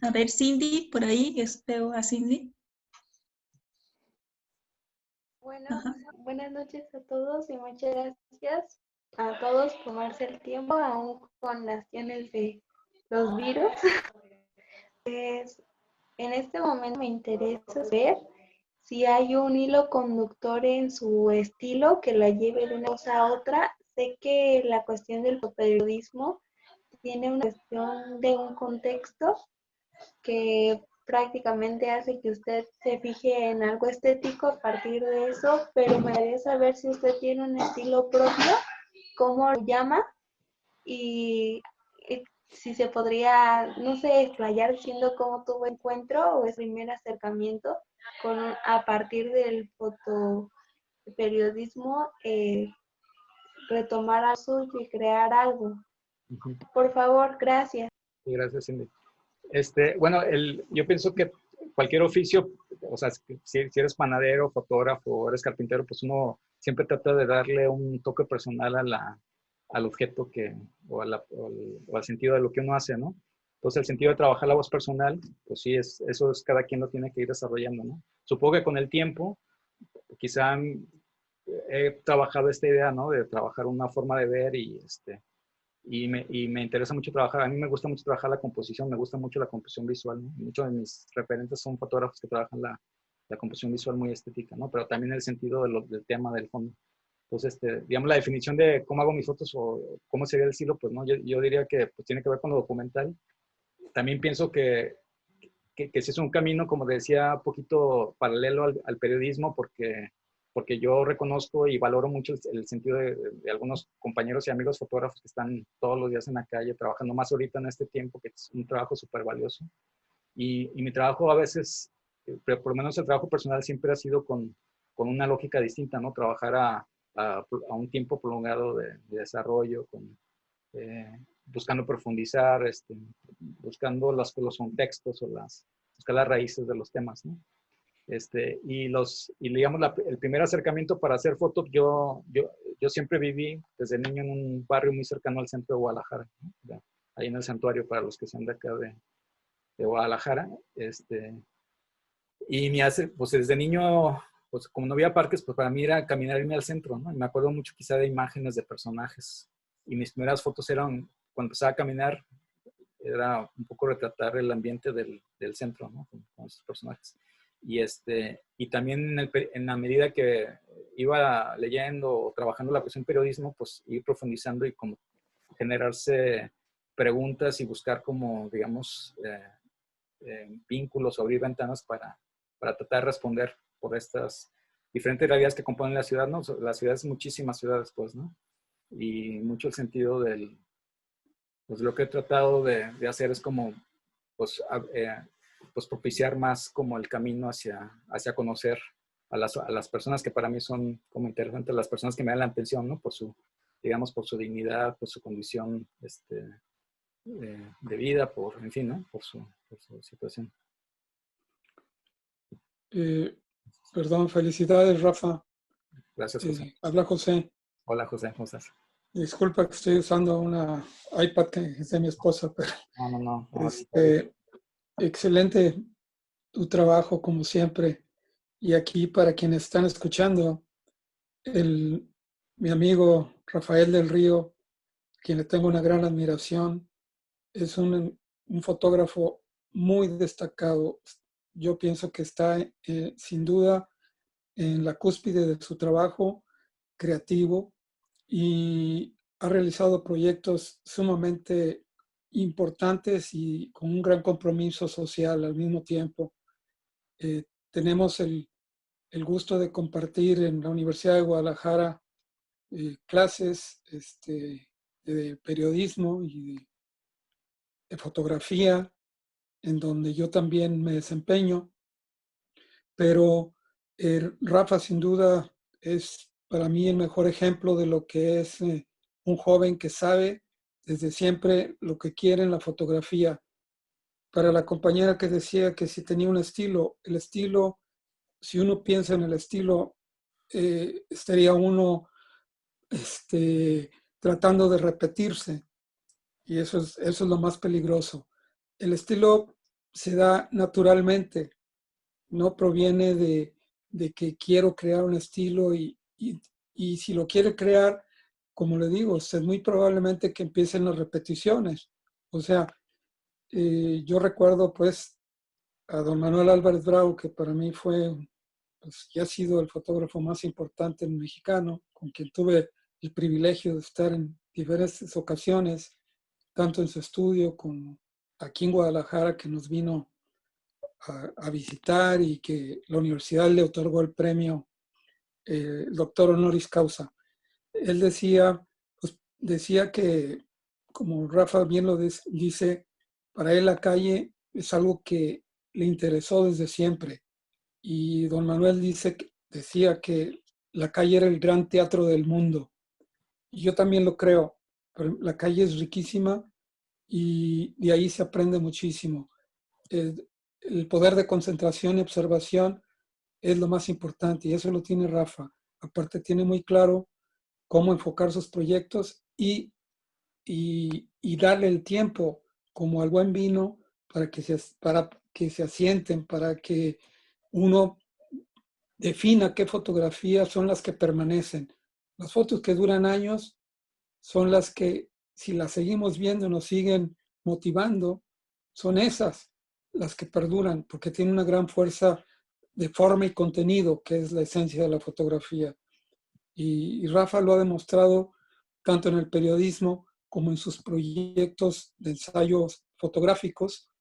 A ver, Cindy, por ahí, veo a Cindy. Bueno, Ajá. buenas noches a todos y muchas gracias a todos por tomarse el tiempo, aún con las cuestiones de los virus. Pues, en este momento me interesa saber si hay un hilo conductor en su estilo que la lleve de una cosa a otra. Sé que la cuestión del fotoperiodismo tiene una cuestión de un contexto que prácticamente hace que usted se fije en algo estético a partir de eso, pero me gustaría saber si usted tiene un estilo propio, cómo lo llama y si se podría, no sé, explayar diciendo cómo tuvo encuentro o es primer acercamiento a partir del fotoperiodismo, retomar algo suyo y crear algo. Por favor, gracias. Sí, gracias, Cindy. Bueno, yo pienso que cualquier oficio, o sea, si eres panadero, fotógrafo, eres carpintero, pues uno siempre trata de darle un toque personal al objeto o al sentido de lo que uno hace, ¿no? Entonces, el sentido de trabajar la voz personal, pues sí, eso es cada quien lo tiene que ir desarrollando, ¿no? Supongo que con el tiempo, quizá he trabajado esta idea, ¿no? De trabajar una forma de ver y me interesa mucho trabajar, a mí me gusta mucho trabajar la composición, me gusta mucho la composición visual, ¿no? Muchos de mis referentes son fotógrafos que trabajan la composición visual muy estética, ¿no? Pero también el sentido del tema del fondo. Entonces, digamos, la definición de cómo hago mis fotos o cómo sería el estilo, pues no, yo diría que pues, tiene que ver con lo documental. También pienso que ese es un camino, como decía, un poquito paralelo al periodismo, porque yo reconozco y valoro mucho el sentido de algunos compañeros y amigos fotógrafos que están todos los días en la calle trabajando, más ahorita en este tiempo, que es un trabajo súper valioso. Y mi trabajo a veces, por lo menos el trabajo personal siempre ha sido con una lógica distinta, ¿no? Trabajar a un tiempo prolongado de desarrollo, buscando profundizar, buscando los contextos o buscar las raíces de los temas, ¿no? Y digamos, el primer acercamiento para hacer fotos, yo siempre viví desde niño en un barrio muy cercano al centro de Guadalajara, ¿no? Ahí en el santuario para los que sean de acá de Guadalajara. Pues desde niño, pues como no había parques, pues para mí era caminar irme al centro, ¿no? Y me acuerdo mucho quizá de imágenes de personajes. Y mis primeras fotos eran, cuando empezaba a caminar, era un poco retratar el ambiente del centro, ¿no? Con esos personajes. Y también en la medida que iba leyendo o trabajando la cuestión periodismo, pues ir profundizando y como generarse preguntas y buscar como, digamos, vínculos o abrir ventanas para tratar de responder por estas diferentes realidades que componen la ciudad, ¿no? La ciudad es muchísimas ciudades, pues, ¿no? Y mucho el sentido pues lo que he tratado de hacer es como, pues, pues propiciar más como el camino hacia conocer a las personas que para mí son como interesantes, las personas que me dan la atención, ¿no? Digamos, por su dignidad, por su condición de vida, en fin, ¿no? Por su situación. Perdón, felicidades, Rafa. Gracias, José. Habla José. Hola, José, ¿cómo estás? Disculpa que estoy usando una iPad que es de mi esposa, pero No. excelente tu trabajo como siempre. Y aquí para quienes están escuchando, mi amigo Rafael del Río, quien le tengo una gran admiración, es un fotógrafo muy destacado. Yo pienso que está sin duda en la cúspide de su trabajo creativo y ha realizado proyectos sumamente importantes y con un gran compromiso social al mismo tiempo. Tenemos el gusto de compartir en la Universidad de Guadalajara clases de periodismo y de fotografía, en donde yo también me desempeño, pero Rafa sin duda es para mí el mejor ejemplo de lo que es un joven que sabe desde siempre lo que quiere en la fotografía. Para la compañera que decía que si tenía un estilo, el estilo, si uno piensa en el estilo, estaría uno tratando de repetirse, y eso es lo más peligroso. El estilo se da naturalmente, no proviene de que quiero crear un estilo y si lo quiere crear, como le digo, es muy probablemente que empiecen las repeticiones. O sea, yo recuerdo pues a don Manuel Álvarez Bravo, que para mí fue, pues ya ha sido el fotógrafo más importante en mexicano, con quien tuve el privilegio de estar en diferentes ocasiones, tanto en su estudio como aquí en Guadalajara, que nos vino a visitar y que la universidad le otorgó el premio el doctor honoris causa. Él decía que, como Rafa bien lo dice, para él la calle es algo que le interesó desde siempre. Y don Manuel decía que la calle era el gran teatro del mundo. Y yo también lo creo. Pero la calle es riquísima y de ahí se aprende muchísimo. El poder de concentración y observación es lo más importante y eso lo tiene Rafa. Aparte tiene muy claro cómo enfocar sus proyectos y darle el tiempo como al buen vino para que se asienten, para que uno defina qué fotografías son las que permanecen. Las fotos que duran años son las que, si las seguimos viendo, nos siguen motivando, son esas las que perduran, porque tienen una gran fuerza de forma y contenido, que es la esencia de la fotografía. Y Rafa lo ha demostrado tanto en el periodismo como en sus proyectos de ensayos fotográficos,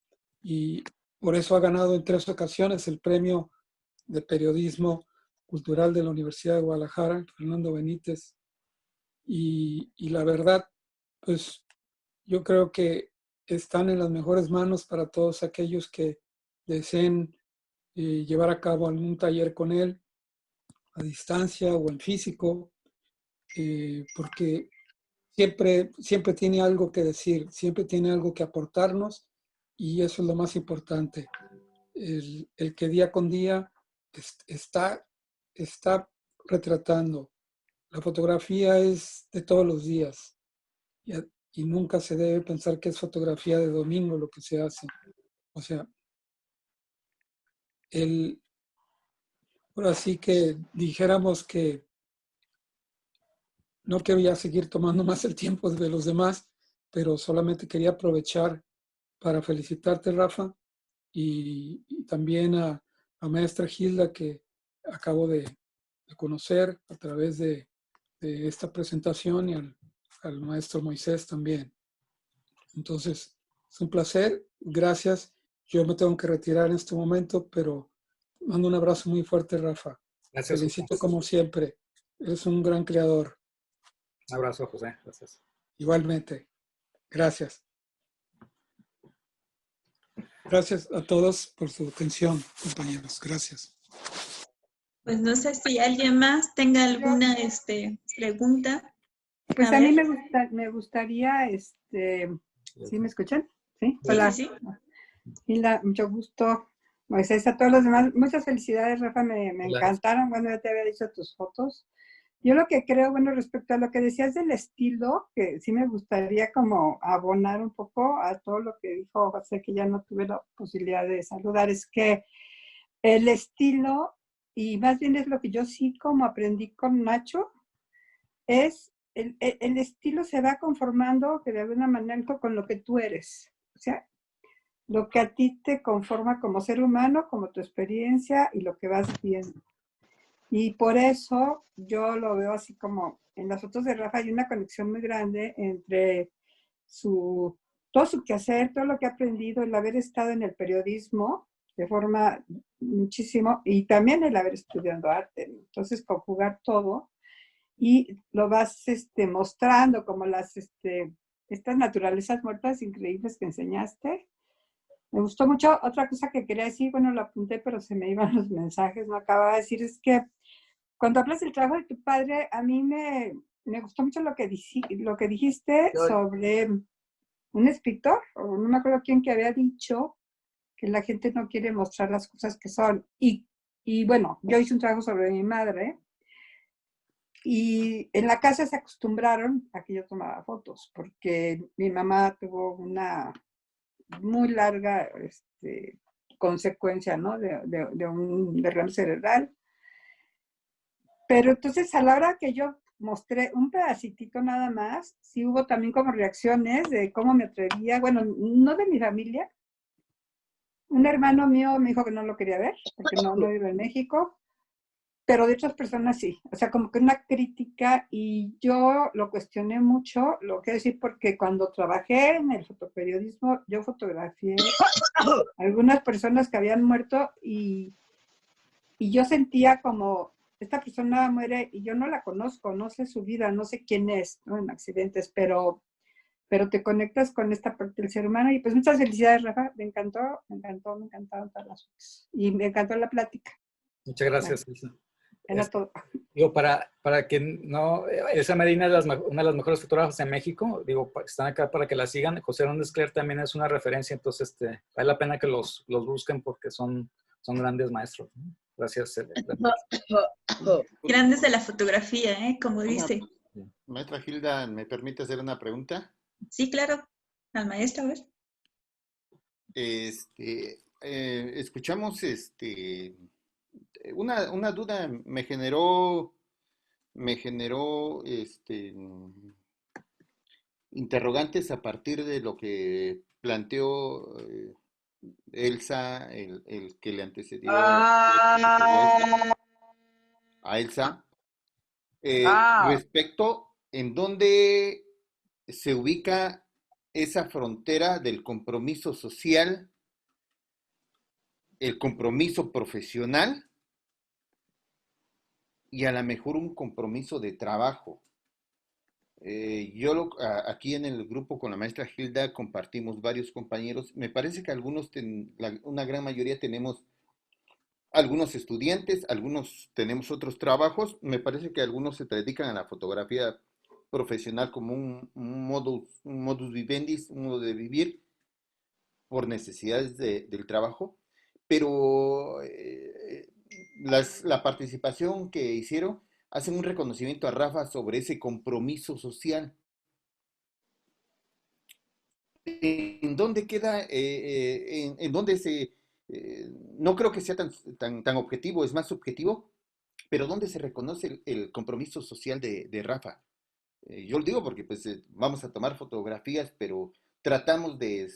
y por eso ha ganado en 3 ocasiones el premio de periodismo cultural de la Universidad de Guadalajara, Fernando Benítez. Y la verdad, pues yo creo que están en las mejores manos para todos aquellos que deseen llevar a cabo algún taller con él a distancia o en físico, porque siempre tiene algo que decir, siempre tiene algo que aportarnos y eso es lo más importante. El que día con día está retratando. La fotografía es de todos los días y nunca se debe pensar que es fotografía de domingo lo que se hace. O sea, ahora sí que dijéramos que no quiero ya seguir tomando más el tiempo de los demás, pero solamente quería aprovechar para felicitarte, Rafa, y también a maestra Gilda, que acabo de conocer a través de esta presentación, y al maestro Moisés también. Entonces, es un placer, gracias. Yo me tengo que retirar en este momento, pero mando un abrazo muy fuerte, Rafa. Gracias, Felicito José. como siempre. Eres un gran creador. Un abrazo, José. Gracias. Igualmente. Gracias. Gracias a todos por su atención, compañeros. Gracias. Pues no sé si alguien más tenga alguna pregunta. Pues A a mí ver. me gustaría, ¿sí me escuchan? Sí, Sí, hola. sí, Hilda, mucho gusto. Moisés, a todos los demás, muchas felicidades, Rafa, me encantaron. Bueno, ya te había dicho tus fotos. Yo lo que creo, bueno, respecto a lo que decías del estilo, que sí me gustaría como abonar un poco a todo lo que dijo José, que ya no tuve la posibilidad de saludar, es que el estilo, y más bien es lo que yo sí como aprendí con Nacho, es el estilo se va conformando que de alguna manera con lo que tú eres. O sea, lo que a ti te conforma como ser humano, como tu experiencia y lo que vas viendo. Y por eso yo lo veo así como en las fotos de Rafa hay una conexión muy grande entre todo su quehacer, todo lo que ha aprendido, el haber estado en el periodismo de forma muchísimo y también el haber estudiado arte. Entonces, conjugar todo y lo vas mostrando como estas naturalezas muertas increíbles que enseñaste. Me gustó mucho. Otra cosa que quería decir, bueno, lo apunté, pero se me iban los mensajes, no acababa de decir, es que cuando hablas del trabajo de tu padre, a mí me gustó mucho lo que dijiste sobre un escritor, o no me acuerdo quién que había dicho que la gente no quiere mostrar las cosas que son. Y bueno, yo hice un trabajo sobre mi madre y en la casa se acostumbraron a que yo tomaba fotos, porque mi mamá tuvo una muy larga consecuencia, ¿no? De un derrame cerebral. Pero entonces a la hora que yo mostré un pedacitito nada más, sí hubo también como reacciones de cómo me atrevía, bueno, no de mi familia. Un hermano mío me dijo que no lo quería ver, porque no vive en México, pero de otras personas sí. O sea, como que una crítica y yo lo cuestioné mucho, lo quiero decir porque cuando trabajé en el fotoperiodismo, yo fotografié a algunas personas que habían muerto y yo sentía como, esta persona muere y yo no la conozco, no sé su vida, no sé quién es, ¿no? En accidentes, pero te conectas con esta parte del ser humano y pues muchas felicidades, Rafa, me encantaron todas las fotos y me encantó la plática. Muchas gracias, Elsa. Era todo. Digo, para que no, Elsa Medina es una de las mejores fotógrafas en México, digo, están acá para que la sigan. José Hernández Cler también es una referencia, entonces vale la pena que los busquen porque son grandes maestros, ¿no? Gracias. Grandes de la fotografía, como dice. Maestra Hilda, ¿me permite hacer una pregunta? Sí, claro. Al maestro, a ver. Escuchamos una duda me generó interrogantes a partir de lo que planteó Elsa, el que le antecedió a Elsa, respecto en dónde se ubica esa frontera del compromiso social, el compromiso profesional y a lo mejor un compromiso de trabajo. Aquí en el grupo con la maestra Hilda compartimos varios compañeros. Me parece que una gran mayoría tenemos algunos estudiantes, algunos tenemos otros trabajos. Me parece que algunos se dedican a la fotografía profesional como un modus vivendi, un modo de vivir por necesidades del trabajo. Pero la participación que hicieron hacen un reconocimiento a Rafa sobre ese compromiso social. ¿En dónde queda, en dónde no creo que sea tan objetivo, es más subjetivo, pero dónde se reconoce el compromiso social de Rafa? Yo lo digo porque pues vamos a tomar fotografías, pero tratamos de,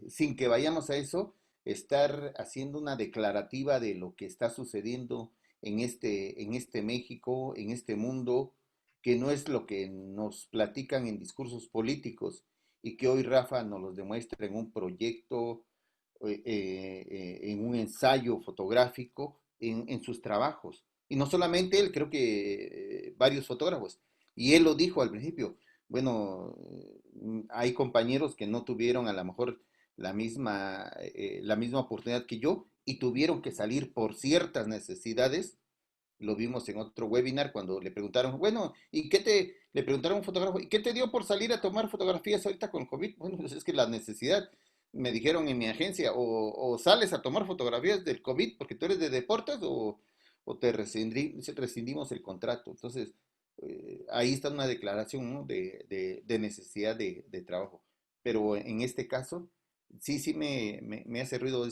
sin que vayamos a eso, estar haciendo una declarativa de lo que está sucediendo en este México, en este mundo, que no es lo que nos platican en discursos políticos y que hoy Rafa nos los demuestra en un proyecto, en un ensayo fotográfico, en sus trabajos. Y no solamente él, creo que varios fotógrafos. Y él lo dijo al principio, bueno, hay compañeros que no tuvieron a lo mejor la misma oportunidad que yo y tuvieron que salir por ciertas necesidades. Lo vimos en otro webinar cuando le preguntaron, bueno, le preguntaron a un fotógrafo, ¿y qué te dio por salir a tomar fotografías ahorita con COVID? Bueno, pues es que la necesidad, me dijeron en mi agencia, o sales a tomar fotografías del COVID porque tú eres de deportes o te rescindimos el contrato. Entonces, ahí está una declaración, ¿no? de necesidad de trabajo. Pero en este caso, sí me hace ruido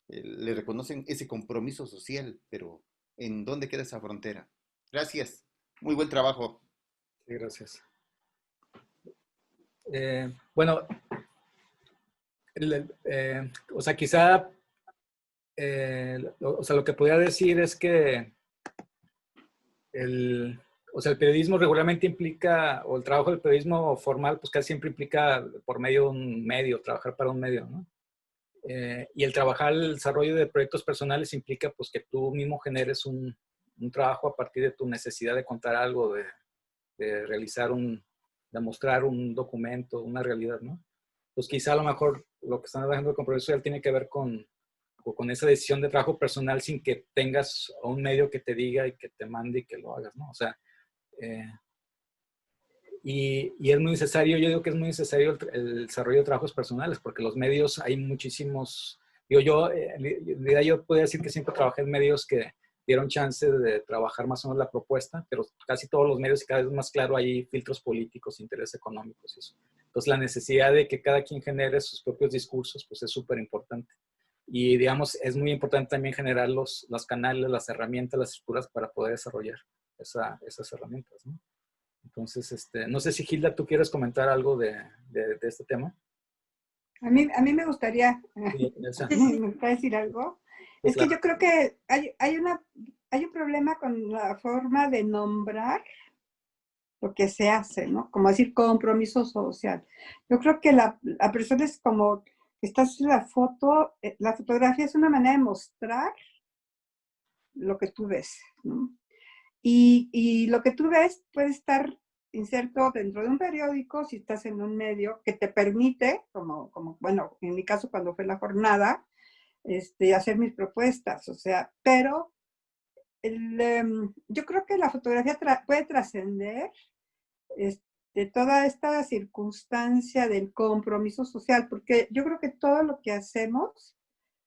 le reconocen ese compromiso social, pero ¿en dónde queda esa frontera? Gracias, muy buen trabajo. Sí, gracias. Bueno, o sea, quizá, o sea, lo que podría decir es que o sea, el periodismo regularmente implica, o el trabajo del periodismo formal, pues casi siempre implica por medio de un medio, trabajar para un medio, ¿no? Y el trabajar el desarrollo de proyectos personales implica pues que tú mismo generes un trabajo a partir de tu necesidad de contar algo, de realizar de mostrar un documento, una realidad, ¿no? Pues quizá a lo mejor lo que están hablando de compromiso social tiene que ver con esa decisión de trabajo personal sin que tengas un medio que te diga y que te mande y que lo hagas, ¿no? O sea, y es muy necesario, yo digo que es muy necesario el desarrollo de trabajos personales, porque los medios hay muchísimos, en realidad yo podría decir que siempre trabajé en medios que dieron chance de trabajar más o menos la propuesta, pero casi todos los medios y cada vez más claro hay filtros políticos, intereses económicos y eso. Entonces la necesidad de que cada quien genere sus propios discursos, pues es súper importante. Y digamos, es muy importante también generar los canales, las herramientas, las estructuras para poder desarrollar esas herramientas, ¿no? Entonces, no sé si Gilda, tú quieres comentar algo de este tema. A mí me gustaría, Sí, Elsa. ¿me gustaría decir algo? Sí, Es que claro. yo creo que hay un problema con la forma de nombrar lo que se hace, ¿no? Como decir compromiso social. Yo creo que la persona es como, estás en la foto, la fotografía es una manera de mostrar lo que tú ves, ¿no? Y lo que tú ves puede estar inserto dentro de un periódico, si estás en un medio que te permite, bueno, en mi caso cuando fue la jornada, hacer mis propuestas, o sea, pero yo creo que la fotografía puede trascender toda esta circunstancia del compromiso social, porque yo creo que todo lo que hacemos,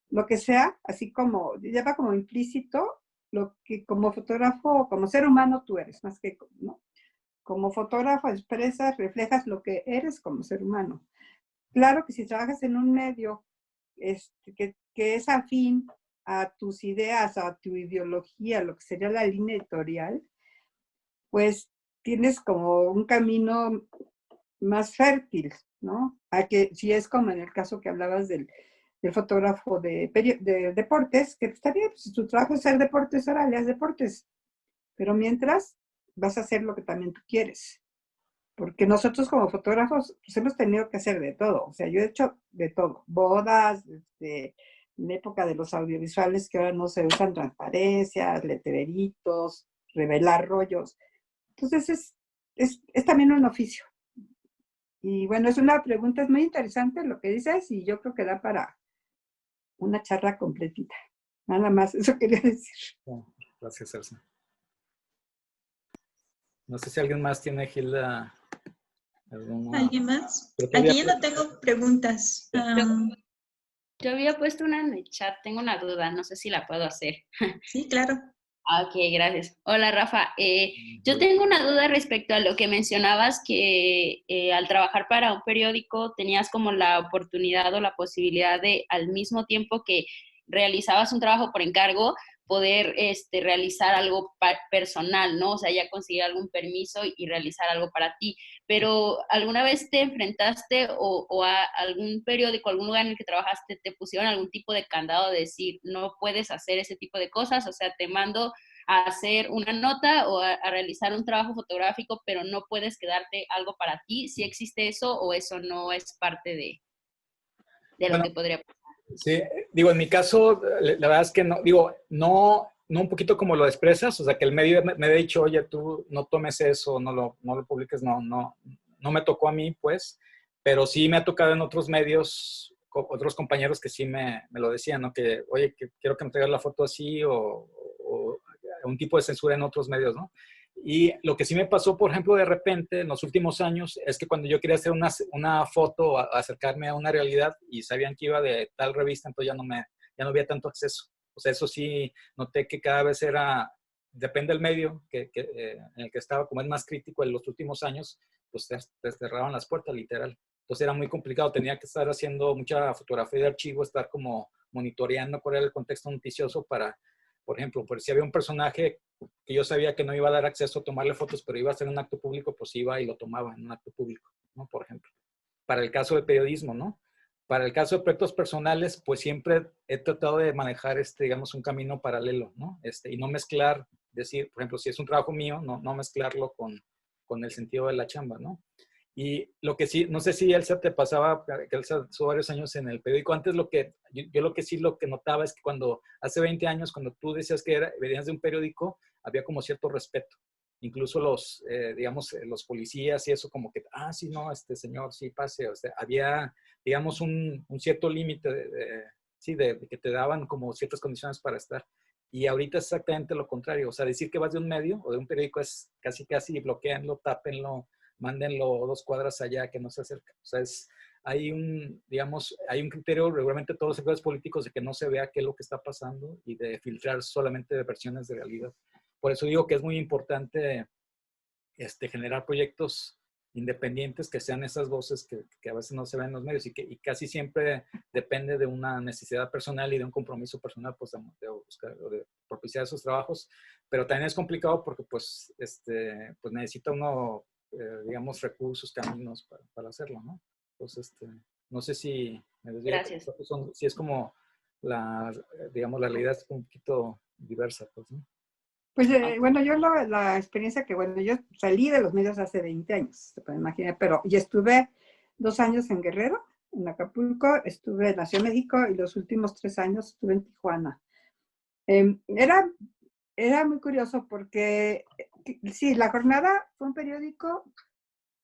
lo que sea, así como lleva como implícito lo que como fotógrafo, como ser humano tú eres, más que, ¿no? Como fotógrafo expresas, reflejas lo que eres como ser humano. Claro que si trabajas en un medio que es afín a tus ideas, a tu ideología, lo que sería la línea editorial, pues tienes como un camino más fértil, ¿no? A que si es como en el caso que hablabas del fotógrafo de deportes, que está bien, pues tu trabajo es hacer deportes, ahora le haz deportes, pero mientras vas a hacer lo que también tú quieres. Porque nosotros como fotógrafos pues hemos tenido que hacer de todo. O sea, yo he hecho de todo. Bodas, en la época de los audiovisuales que ahora no se usan transparencias, letreritos, revelar rollos. Entonces es también un oficio. Y bueno, es una pregunta, es muy interesante lo que dices y yo creo que da para una charla completita. Nada más, eso quería decir. Gracias, Elsa. No sé si alguien más tiene, Gilda, alguna... ¿Alguien más? Aquí yo no tengo preguntas. Yo había puesto una en el chat, tengo una duda, no sé si la puedo hacer. Sí, claro. Ok, gracias. Hola, Rafa. Yo tengo una duda respecto a lo que mencionabas, que al trabajar para un periódico tenías como la oportunidad o la posibilidad de, al mismo tiempo que realizabas un trabajo por encargo, poder realizar algo personal, ¿no? O sea, ya conseguir algún permiso y realizar algo para ti. Pero ¿alguna vez te enfrentaste o a algún periódico, algún lugar en el que trabajaste, te pusieron algún tipo de candado de decir, no puedes hacer ese tipo de cosas? O sea, te mando a hacer una nota o a realizar un trabajo fotográfico, pero no puedes quedarte algo para ti. ¿Sí existe eso o eso no es parte de lo que podría pasar? Sí, digo, en mi caso, la verdad es que no, digo, no un poquito como lo expresas, o sea, que el medio me ha dicho, oye, tú no tomes eso, no lo publiques, no me tocó a mí, pues, pero sí me ha tocado en otros medios, otros compañeros que sí me lo decían, ¿no? Que, oye, que quiero que me traigas la foto así o un tipo de censura en otros medios, ¿no? Y lo que sí me pasó, por ejemplo, de repente, en los últimos años, es que cuando yo quería hacer una foto, acercarme a una realidad y sabían que iba de tal revista, entonces ya no había tanto acceso. O sea, eso sí, noté que cada vez era depende del medio en el que estaba, como es más crítico en los últimos años, pues te cerraban las puertas, literal. Entonces era muy complicado, tenía que estar haciendo mucha fotografía de archivo, estar como monitoreando cuál era el contexto noticioso para, por ejemplo, si había un personaje que yo sabía que no iba a dar acceso a tomarle fotos, pero iba a hacer un acto público, pues iba y lo tomaba en un acto público, ¿no? Por ejemplo. Para el caso de periodismo, ¿no? Para el caso de proyectos personales, pues siempre he tratado de manejar, digamos, un camino paralelo, ¿no? Y no mezclar, decir, por ejemplo, si es un trabajo mío, no mezclarlo con el sentido de la chamba, ¿no? Y lo que sí, no sé si Elsa te pasaba, que Elsa estuvo varios años en el periódico, antes yo lo que notaba es que cuando, hace 20 años, cuando tú decías que venías de un periódico, había como cierto respeto. Incluso digamos, los policías y eso como que, sí, no, señor, sí, pase. O sea, había, digamos, un cierto límite sí, de que te daban como ciertas condiciones para estar. Y ahorita es exactamente lo contrario. O sea, decir que vas de un medio o de un periódico es casi bloqueenlo, tápenlo, mándenlo 2 cuadras allá que no se acerca. O sea, hay un criterio regularmente todos los sectores políticos de que no se vea qué es lo que está pasando y de filtrar solamente versiones de realidad. Por eso digo que es muy importante generar proyectos independientes que sean esas voces que a veces no se ven en los medios y casi siempre depende de una necesidad personal y de un compromiso personal pues, de propiciar esos trabajos. Pero también es complicado porque pues necesita uno, digamos, recursos, caminos para hacerlo, ¿no? Entonces, no sé si me desvío. Gracias. Si es como digamos, la realidad es un poquito diversa, pues, ¿no? Pues bueno, yo la experiencia que, bueno, yo salí de los medios hace 20 años, se puede imaginar, pero y estuve 2 años en Guerrero, en Acapulco, estuve en la Ciudad de México y los últimos 3 años estuve en Tijuana. Era muy curioso porque, sí, La Jornada fue un periódico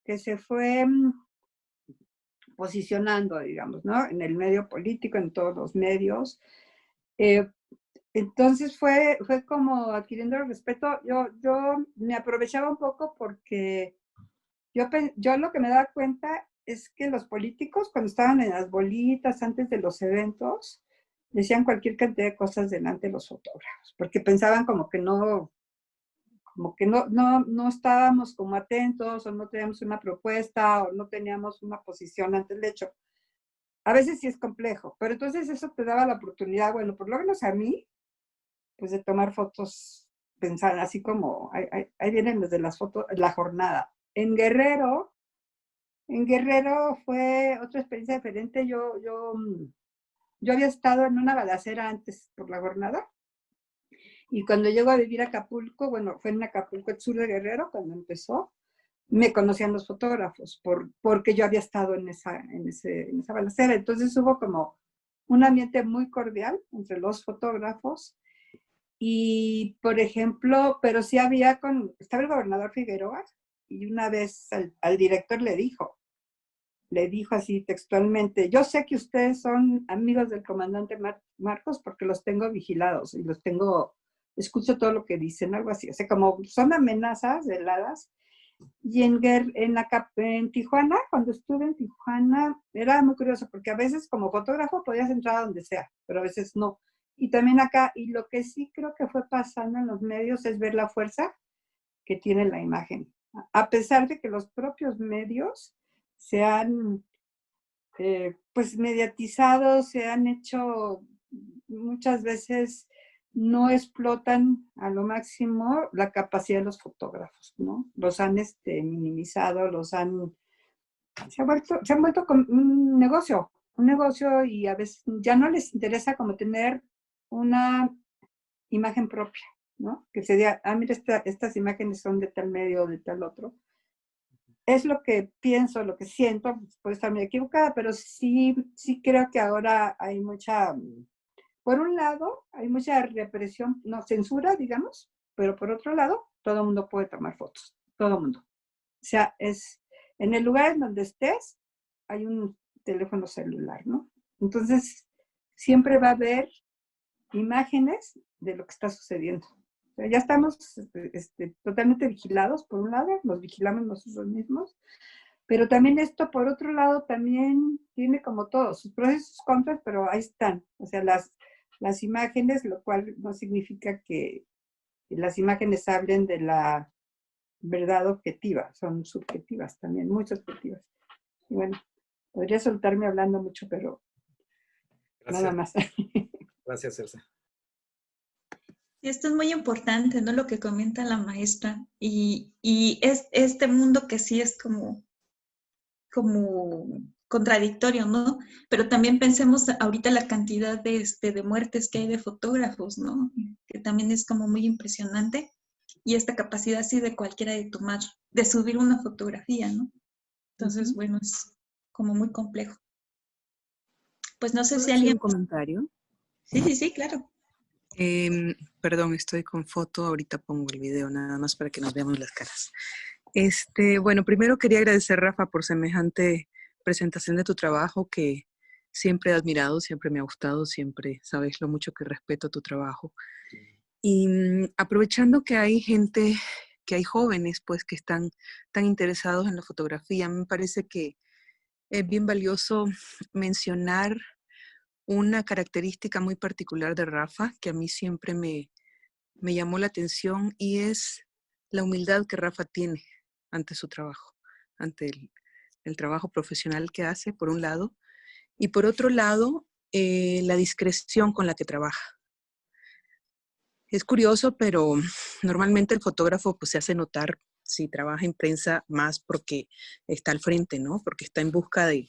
que se fue posicionando, digamos, ¿no? En el medio político, en todos los medios. Entonces fue como adquiriendo el respeto. Yo me aprovechaba un poco porque yo lo que me daba cuenta es que los políticos, cuando estaban en las bolitas antes de los eventos, decían cualquier cantidad de cosas delante de los fotógrafos, porque pensaban como que no estábamos como atentos o no teníamos una propuesta o no teníamos una posición ante el hecho. A veces sí es complejo, pero entonces eso te daba la oportunidad, bueno, por lo menos a mí, pues de tomar fotos, pensar así como, ahí vienen los de las fotos, La Jornada. En Guerrero fue otra experiencia diferente. Yo había estado en una balacera antes por La Jornada. Y cuando llego a vivir a Acapulco, bueno, fue en Acapulco, el sur de Guerrero, cuando empezó, me conocían los fotógrafos, porque yo había estado en esa balacera. Entonces hubo como un ambiente muy cordial entre los fotógrafos. Y, por ejemplo, pero sí estaba el gobernador Figueroa, y una vez al director le dijo así textualmente: yo sé que ustedes son amigos del comandante Marcos porque los tengo vigilados y escucho todo lo que dicen, algo así. O sea, como son amenazas veladas. Y en Tijuana, cuando estuve en Tijuana, era muy curioso porque a veces como fotógrafo podías entrar a donde sea, pero a veces no. Y también acá, y lo que sí creo que fue pasando en los medios es ver la fuerza que tiene la imagen. A pesar de que los propios medios se han pues mediatizados, se han hecho muchas veces, no explotan a lo máximo la capacidad de los fotógrafos, ¿no? Los han minimizado, se han vuelto como un negocio y a veces ya no les interesa como tener una imagen propia, ¿no? Que se diga, mira, estas imágenes son de tal medio o de tal otro. Es lo que pienso, lo que siento, puedo estar muy equivocada, pero sí creo que ahora hay por un lado, hay mucha represión, no, censura, digamos, pero por otro lado, todo el mundo puede tomar fotos, todo el mundo. O sea, en el lugar en donde estés, hay un teléfono celular, ¿no? Entonces, siempre va a haber imágenes de lo que está sucediendo. O sea, ya estamos totalmente vigilados, por un lado, nos vigilamos nosotros mismos, pero también esto, por otro lado, también tiene como todo, sus pros y sus contras, pero ahí están. O sea, las imágenes, lo cual no significa que las imágenes hablen de la verdad objetiva, son subjetivas también, muy subjetivas. Y bueno, podría soltarme hablando mucho, pero nada más. Gracias, Elsa. Y esto es muy importante, ¿no? Lo que comenta la maestra. Y es este mundo que sí es como contradictorio, ¿no? Pero también pensemos ahorita la cantidad de muertes que hay de fotógrafos, ¿no? Que también es como muy impresionante. Y esta capacidad así de cualquiera de subir una fotografía, ¿no? Entonces, bueno, es como muy complejo. Pues no sé ¿Puedo si hacer alguien... un comentario? Sí, claro. Perdón, estoy con foto, ahorita pongo el video nada más para que nos veamos las caras. Bueno, primero quería agradecer, Rafa, por semejante presentación de tu trabajo que siempre he admirado, siempre me ha gustado, siempre sabes lo mucho que respeto tu trabajo. Y aprovechando que hay gente, que hay jóvenes pues que están tan interesados en la fotografía, me parece que es bien valioso mencionar una característica muy particular de Rafa que a mí siempre me llamó la atención, y es la humildad que Rafa tiene ante su trabajo, ante el trabajo profesional que hace, por un lado, y por otro lado, la discreción con la que trabaja. Es curioso, pero normalmente el fotógrafo pues, se hace notar si trabaja en prensa más porque está al frente, ¿no? Porque está en busca de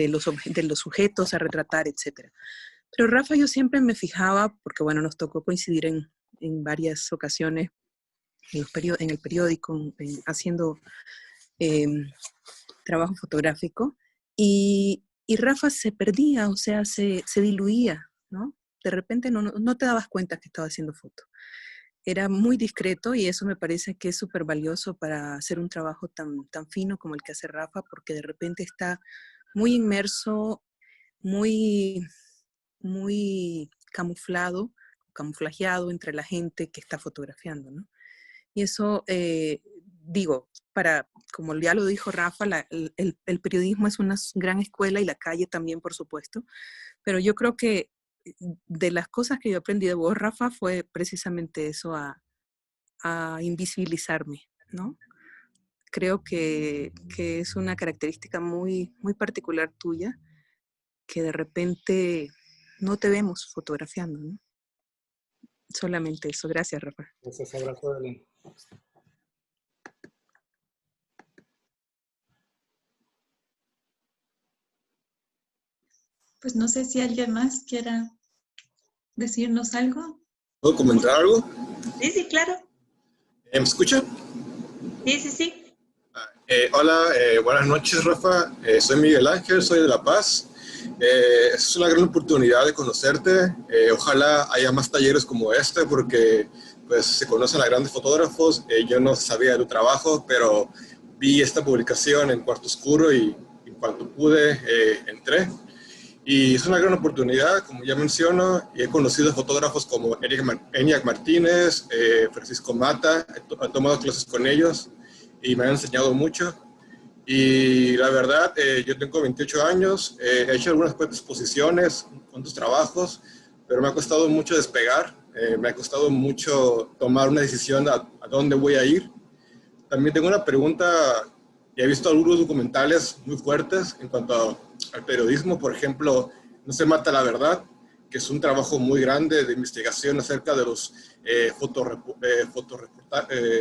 los sujetos a retratar, etc. Pero Rafa, yo siempre me fijaba, porque bueno, nos tocó coincidir en varias ocasiones en el periódico, haciendo trabajo fotográfico, y Rafa se perdía, o sea, se diluía, ¿no? De repente no te dabas cuenta que estaba haciendo foto. Era muy discreto, y eso me parece que es súper valioso para hacer un trabajo tan fino como el que hace Rafa, porque de repente está muy inmerso, muy camuflajeado entre la gente que está fotografiando, ¿no? Y eso, como ya lo dijo Rafa, el periodismo es una gran escuela, y la calle también, por supuesto, pero yo creo que de las cosas que yo aprendí de vos, Rafa, fue precisamente eso, a invisibilizarme, ¿no? Creo que es una característica muy, muy particular tuya, que de repente no te vemos fotografiando, ¿no? Solamente eso. Gracias, Rafa. Gracias, abrazo, Evelyn. Pues no sé si alguien más quiera decirnos algo. ¿Puedo comentar algo? Sí, claro. ¿Me escucha? Sí. Hola, buenas noches, Rafa. Soy Miguel Ángel, soy de La Paz. Es una gran oportunidad de conocerte. Ojalá haya más talleres como este, porque pues, se conocen a grandes fotógrafos. Yo no sabía de tu trabajo, pero vi esta publicación en Cuarto Oscuro y en cuanto pude, entré. Y es una gran oportunidad, como ya menciono, y he conocido fotógrafos como Eniac Martínez, Francisco Mata, he tomado clases con ellos y me han enseñado mucho. Y la verdad, yo tengo 28 años, he hecho algunas cuantas exposiciones con tus trabajos, pero me ha costado mucho despegar, me ha costado mucho tomar una decisión a dónde voy a ir. También tengo una pregunta. He visto algunos documentales muy fuertes en cuanto al periodismo, por ejemplo, No se mata la verdad, que es un trabajo muy grande de investigación acerca de los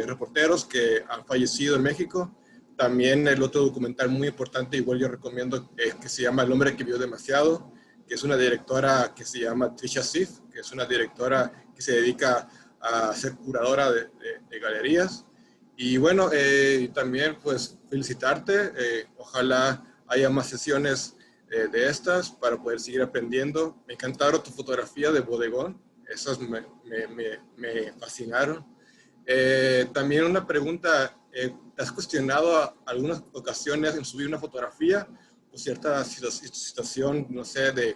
reporteros que han fallecido en México. También el otro documental muy importante, igual yo recomiendo, que se llama El hombre que vio demasiado, que es una directora que se llama Trisha Sif, que es una directora que se dedica a ser curadora de galerías. Y bueno, también pues felicitarte, ojalá haya más sesiones de estas para poder seguir aprendiendo. Me encantaron tu fotografía de bodegón, esas me fascinaron. También una pregunta, ¿has cuestionado algunas ocasiones en subir una fotografía o cierta situación, no sé, de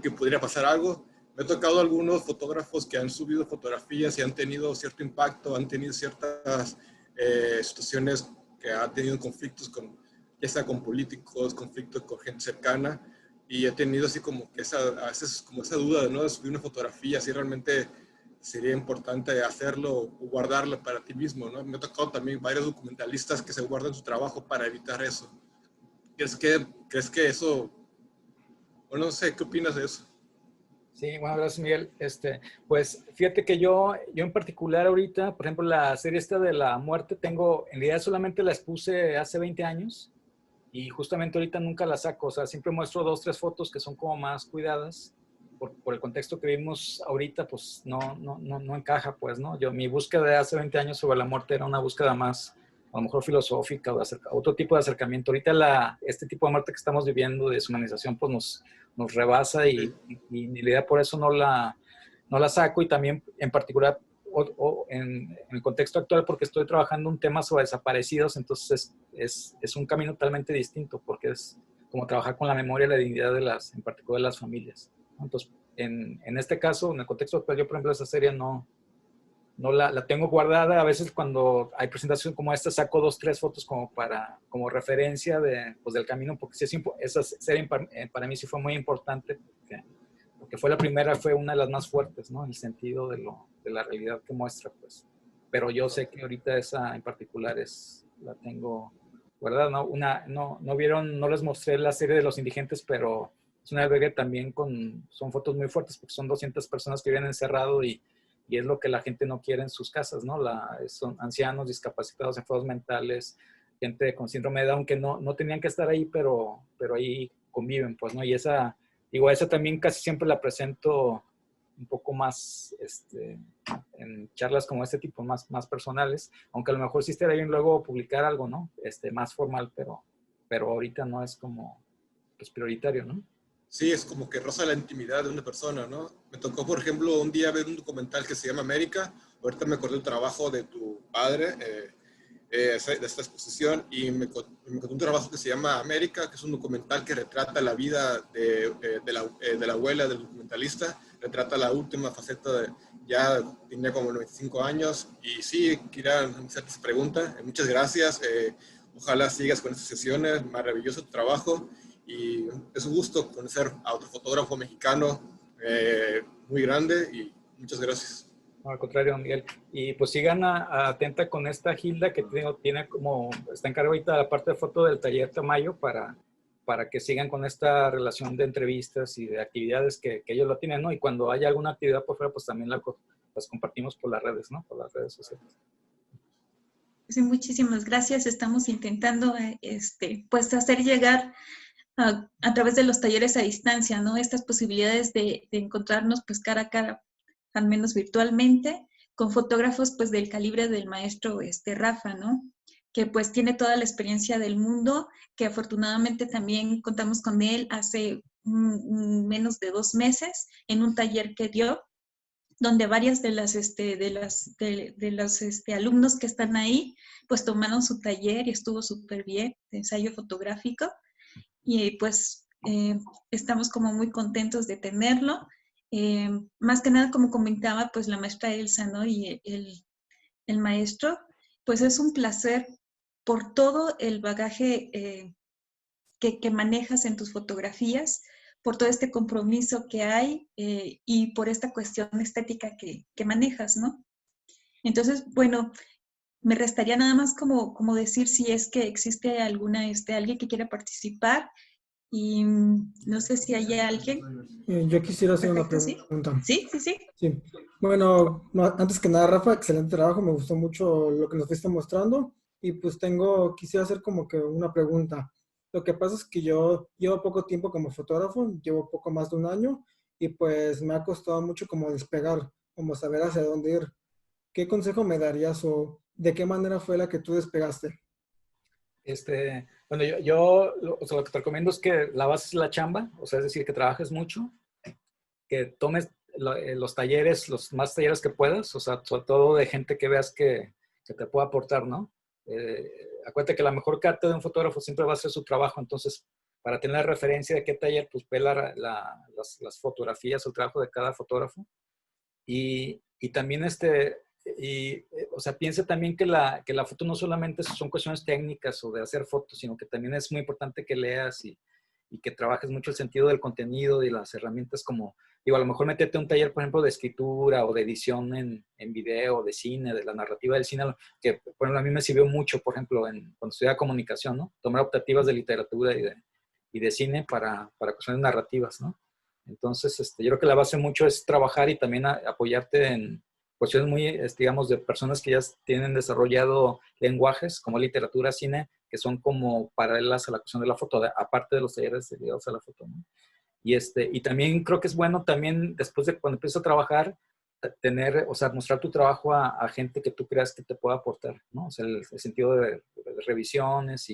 que pudiera pasar algo? Me ha tocado algunos fotógrafos que han subido fotografías y han tenido cierto impacto, han tenido ciertas situaciones que han tenido conflictos ya sea con políticos, conflictos con gente cercana. y he tenido así como que a veces como esa duda, ¿no? De subir una fotografía, si realmente sería importante hacerlo o guardarlo para ti mismo, ¿no? Me ha tocado también varios documentalistas que se guardan su trabajo para evitar eso. ¿Crees que eso, o no sé, qué opinas de eso? Sí, bueno, gracias, Miguel. Pues fíjate que yo en particular ahorita, por ejemplo, la serie esta de la muerte, en realidad solamente la expuse hace 20 años y justamente ahorita nunca la saco. O sea, siempre muestro 2, 3 fotos que son como más cuidadas. Por el contexto que vimos ahorita, pues no encaja, pues, ¿no? Mi búsqueda de hace 20 años sobre la muerte era una búsqueda más, a lo mejor filosófica o otro tipo de acercamiento. Ahorita este tipo de muerte que estamos viviendo, de deshumanización, pues nos rebasa y la idea por eso no la saco. Y también en particular en el contexto actual, porque estoy trabajando un tema sobre desaparecidos, entonces es un camino totalmente distinto, porque es como trabajar con la memoria y la dignidad en particular de las familias. Entonces, en este caso, en el contexto actual, yo por ejemplo esa serie no la tengo guardada. A veces cuando hay presentación como esta saco 2, 3 fotos como referencia del camino, porque sí, esa serie para mí sí fue muy importante, porque fue una de las más fuertes, ¿no? En el sentido de la realidad que muestra, pues. Pero yo sé que ahorita esa en particular la tengo guardada, ¿no? No les mostré la serie de Los Indigentes, pero es una albergue también son fotos muy fuertes, porque son 200 personas que viven encerrado y es lo que la gente no quiere en sus casas, ¿no? Son ancianos, discapacitados, enfermos mentales, gente con síndrome de Down que no tenían que estar ahí, pero ahí conviven, pues, ¿no? Y esa también casi siempre la presento un poco más en charlas como este tipo, más personales, aunque a lo mejor sí estaría bien luego publicar algo, ¿no? Más formal, pero ahorita no es como pues, prioritario, ¿no? Sí, es como que roza la intimidad de una persona, ¿no? Me tocó, por ejemplo, un día ver un documental que se llama América. Ahorita me acordé del trabajo de tu padre, de esta exposición, y me contó un trabajo que se llama América, que es un documental que retrata la vida de la abuela del documentalista, retrata la última faceta ya tenía como 95 años, y sí, quería hacerte esa pregunta. Muchas gracias, ojalá sigas con estas sesiones, maravilloso tu trabajo, y es un gusto conocer a otro fotógrafo mexicano muy grande, y muchas gracias. No, al contrario, Miguel. Y pues sigan atenta con esta Gilda que está encargada ahorita de la parte de foto del taller Tamayo para que sigan con esta relación de entrevistas y de actividades que ellos lo tienen, ¿no? Y cuando haya alguna actividad por fuera, pues también las compartimos por las redes, ¿no? Por las redes sociales. Sí, muchísimas gracias. Estamos intentando pues hacer llegar a través de los talleres a distancia, ¿no? Estas posibilidades de encontrarnos pues cara a cara, al menos virtualmente, con fotógrafos pues del calibre del maestro Rafa, ¿no? Que pues tiene toda la experiencia del mundo, que afortunadamente también contamos con él hace menos de 2 meses en un taller que dio, donde varias de los alumnos que están ahí pues tomaron su taller y estuvo súper bien de ensayo fotográfico. Y pues estamos como muy contentos de tenerlo. Más que nada, como comentaba, pues la maestra Elsa, ¿no? Y el maestro, pues es un placer por todo el bagaje que manejas en tus fotografías, por todo este compromiso que hay y por esta cuestión estética que manejas, ¿no? Entonces, bueno, me restaría nada más como decir si es que existe alguien que quiera participar. Y no sé si hay alguien. Yo quisiera hacer una Perfecto, pregunta. Sí. Sí. Bueno, antes que nada, Rafa, excelente trabajo. Me gustó mucho lo que nos fuiste mostrando. Y pues quisiera hacer como que una pregunta. Lo que pasa es que yo llevo poco tiempo como fotógrafo, llevo poco más de 1 año, y pues me ha costado mucho como despegar, como saber hacia dónde ir. ¿Qué consejo me darías o de qué manera fue la que tú despegaste? Bueno, yo o sea, lo que te recomiendo es que la base es la chamba, o sea, es decir, que trabajes mucho, que tomes los talleres, los más talleres que puedas, o sea, sobre todo de gente que veas que te pueda aportar, ¿no? Acuérdate que la mejor carta de un fotógrafo siempre va a ser su trabajo, entonces, para tener la referencia de qué taller, pues ve las fotografías, el trabajo de cada fotógrafo. Y también o sea, piensa también que la foto no solamente son cuestiones técnicas o de hacer fotos, sino que también es muy importante que leas y y que trabajes mucho el sentido del contenido y las herramientas como, digo, a lo mejor meterte a un taller, por ejemplo, de escritura o de edición en video, de cine, de la narrativa del cine, que, por ejemplo, a mí me sirvió mucho, por ejemplo, cuando estudiaba comunicación, ¿no? Tomar optativas de literatura y de cine para cuestiones narrativas, ¿no? Entonces, yo creo que la base mucho es trabajar y también apoyarte en cuestiones muy, digamos, de personas que ya tienen desarrollado lenguajes como literatura, cine, que son como paralelas a la cuestión de la foto, aparte de los talleres dedicados a la foto, ¿no? Y también creo que es bueno también, después de cuando empiezas a trabajar, tener, o sea, mostrar tu trabajo a gente que tú creas que te pueda aportar, ¿no? O sea, el sentido de revisiones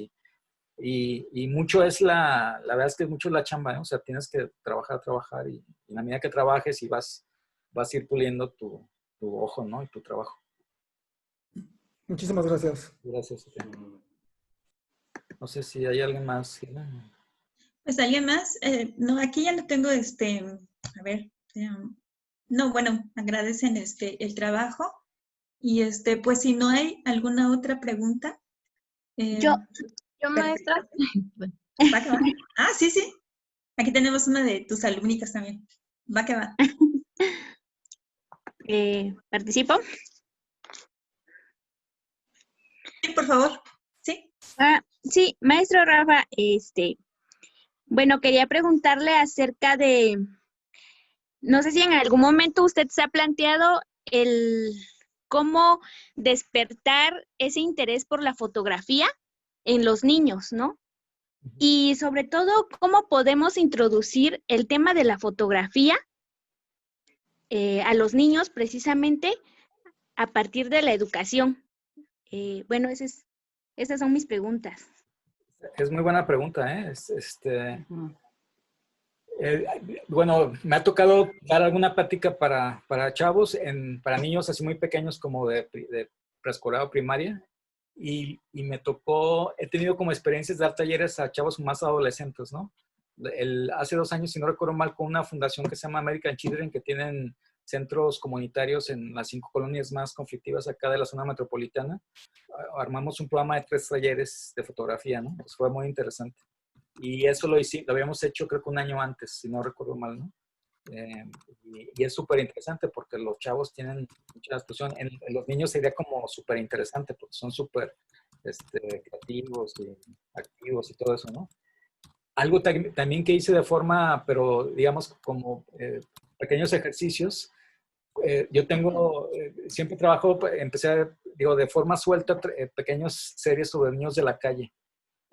y mucho es la verdad es que es mucho la chamba, ¿eh? O sea, tienes que trabajar y en la medida que trabajes y vas a ir puliendo tu ojo, ¿no? Y tu trabajo. Muchísimas gracias. Gracias. No sé si hay alguien más. Pues alguien más. No, aquí ya no tengo a ver. No, bueno, agradecen el trabajo. Y pues si no hay alguna otra pregunta. Yo maestra. Va que va. Ah, sí, sí. Aquí tenemos una de tus alumnitas también. Va que va. ¿Participo? Sí, por favor. Sí. Sí, maestro Rafa, bueno, quería preguntarle acerca de, no sé si en algún momento usted se ha planteado el cómo despertar ese interés por la fotografía en los niños, ¿no? Y sobre todo, cómo podemos introducir el tema de la fotografía a los niños precisamente a partir de la educación. Bueno, esas son mis preguntas. Es muy buena pregunta, ¿eh? Bueno, me ha tocado dar alguna plática para chavos, para niños así muy pequeños como de preescolar o primaria, y me tocó, he tenido como experiencias de dar talleres a chavos más adolescentes, ¿no? Hace 2 años, si no recuerdo mal, con una fundación que se llama American Children, que tienen centros comunitarios en las 5 colonias más conflictivas acá de la zona metropolitana. Armamos un programa de 3 talleres de fotografía, ¿no? Pues fue muy interesante. Y eso lo habíamos hecho creo que 1 año antes, si no recuerdo mal, ¿no? Y es súper interesante porque los chavos tienen mucha expresión. En los niños sería como súper interesante porque son súper creativos y activos y todo eso, ¿no? Algo también que hice de forma, pero digamos como pequeños ejercicios. Yo siempre trabajo, empecé, digo, de forma suelta, pequeñas series sobre niños de la calle.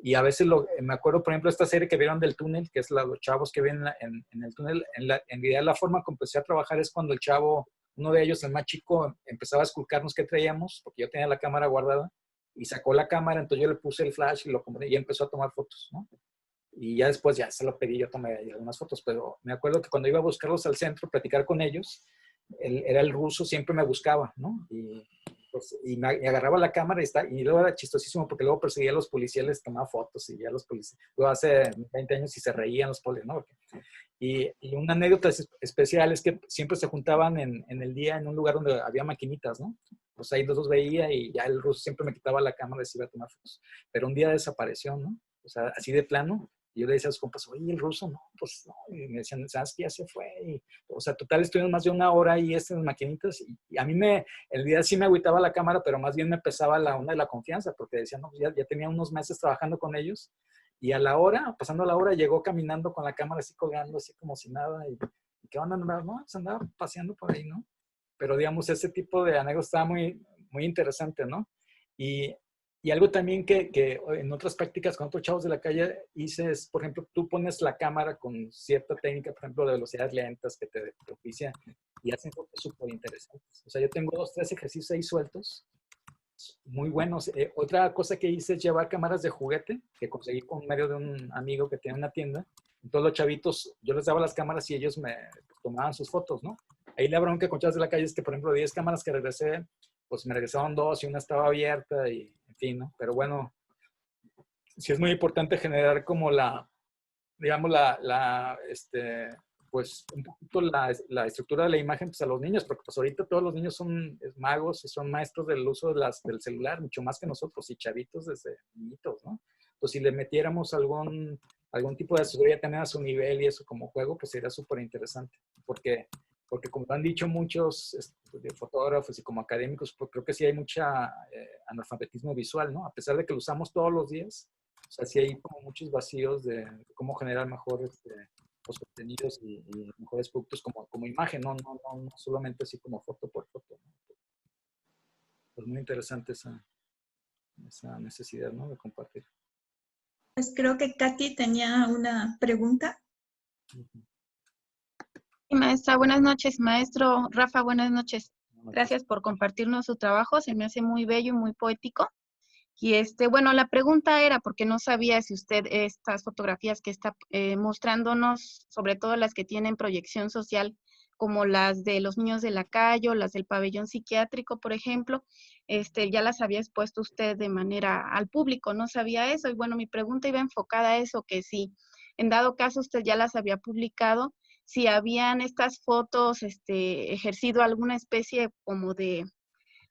Y a veces me acuerdo, por ejemplo, esta serie que vieron del túnel, que es los chavos que ven en el túnel. En realidad, la forma que empecé a trabajar es cuando el chavo, uno de ellos, el más chico, empezaba a esculcarnos qué traíamos, porque yo tenía la cámara guardada, y sacó la cámara, entonces yo le puse el flash y empezó a tomar fotos, ¿no? Y ya después ya se lo pedí, yo tomé algunas fotos, pero me acuerdo que cuando iba a buscarlos al centro, platicar con ellos, era el ruso, siempre me buscaba, ¿no? Y me agarraba la cámara y luego era chistosísimo porque luego perseguía a los policías, les tomaba fotos y ya los policías, luego hace 20 años y se reían los policías, ¿no? Y una anécdota especial es que siempre se juntaban en el día en un lugar donde había maquinitas, ¿no? Pues ahí los dos veía y ya el ruso siempre me quitaba la cámara y se iba a tomar fotos. Pero un día desapareció, ¿no? O sea, así de plano. Y yo le decía a sus compas, oye, el ruso, no, pues no. Y me decían, ¿sabes qué? Ya se fue. O sea, total, estuvimos más de 1 hora ahí en las maquinitas. Y a mí el día sí me agüitaba la cámara, pero más bien me pesaba la onda de la confianza, porque decía, no, pues ya tenía unos meses trabajando con ellos. Y a la hora, pasando la hora, llegó caminando con la cámara así colgando, así como si nada. ¿Y qué onda? No, pues andaba paseando por ahí, ¿no? Pero digamos, ese tipo de anécdota estaba muy, muy interesante, ¿no? Y algo también que en otras prácticas con otros chavos de la calle hice es, por ejemplo, tú pones la cámara con cierta técnica, por ejemplo, de velocidades lentas que te propicia y hacen fotos súper interesantes. O sea, yo tengo 2, 3 ejercicios ahí sueltos, muy buenos. Otra cosa que hice es llevar cámaras de juguete que conseguí con medio de un amigo que tiene una tienda. Entonces los chavitos, yo les daba las cámaras y ellos me tomaban sus fotos, ¿no? Ahí la bronca con chavos de la calle es que, por ejemplo, 10 cámaras que regresé, pues me regresaron 2 y una estaba abierta y en fin, ¿no? Pero bueno, sí es muy importante generar como digamos, pues un poquito la estructura de la imagen pues a los niños, porque pues ahorita todos los niños son magos y son maestros del uso del celular, mucho más que nosotros y chavitos desde niñitos, ¿no? Pues si le metiéramos algún algún tipo de asesoría tener a su nivel y eso como juego, pues sería súper interesante. Porque como han dicho muchos de fotógrafos y como académicos, pues creo que sí hay mucha analfabetismo visual, ¿no? A pesar de que lo usamos todos los días, o sea, sí hay como muchos vacíos de cómo generar mejor los contenidos y mejores productos como imagen, no solamente así como foto por foto, ¿no? Pues muy interesante esa necesidad, ¿no? De compartir. Pues creo que Katy tenía una pregunta. Sí, maestra, buenas noches. Maestro Rafa, buenas noches. Gracias por compartirnos su trabajo. Se me hace muy bello y muy poético. Y bueno, la pregunta era porque no sabía si usted estas fotografías que está mostrándonos, sobre todo las que tienen proyección social, como las de los niños de la calle o las del pabellón psiquiátrico, por ejemplo, ya las había expuesto usted de manera al público, no sabía eso. Y bueno, mi pregunta iba enfocada a eso, que si en dado caso usted ya las había publicado, si habían estas fotos ejercido alguna especie como de,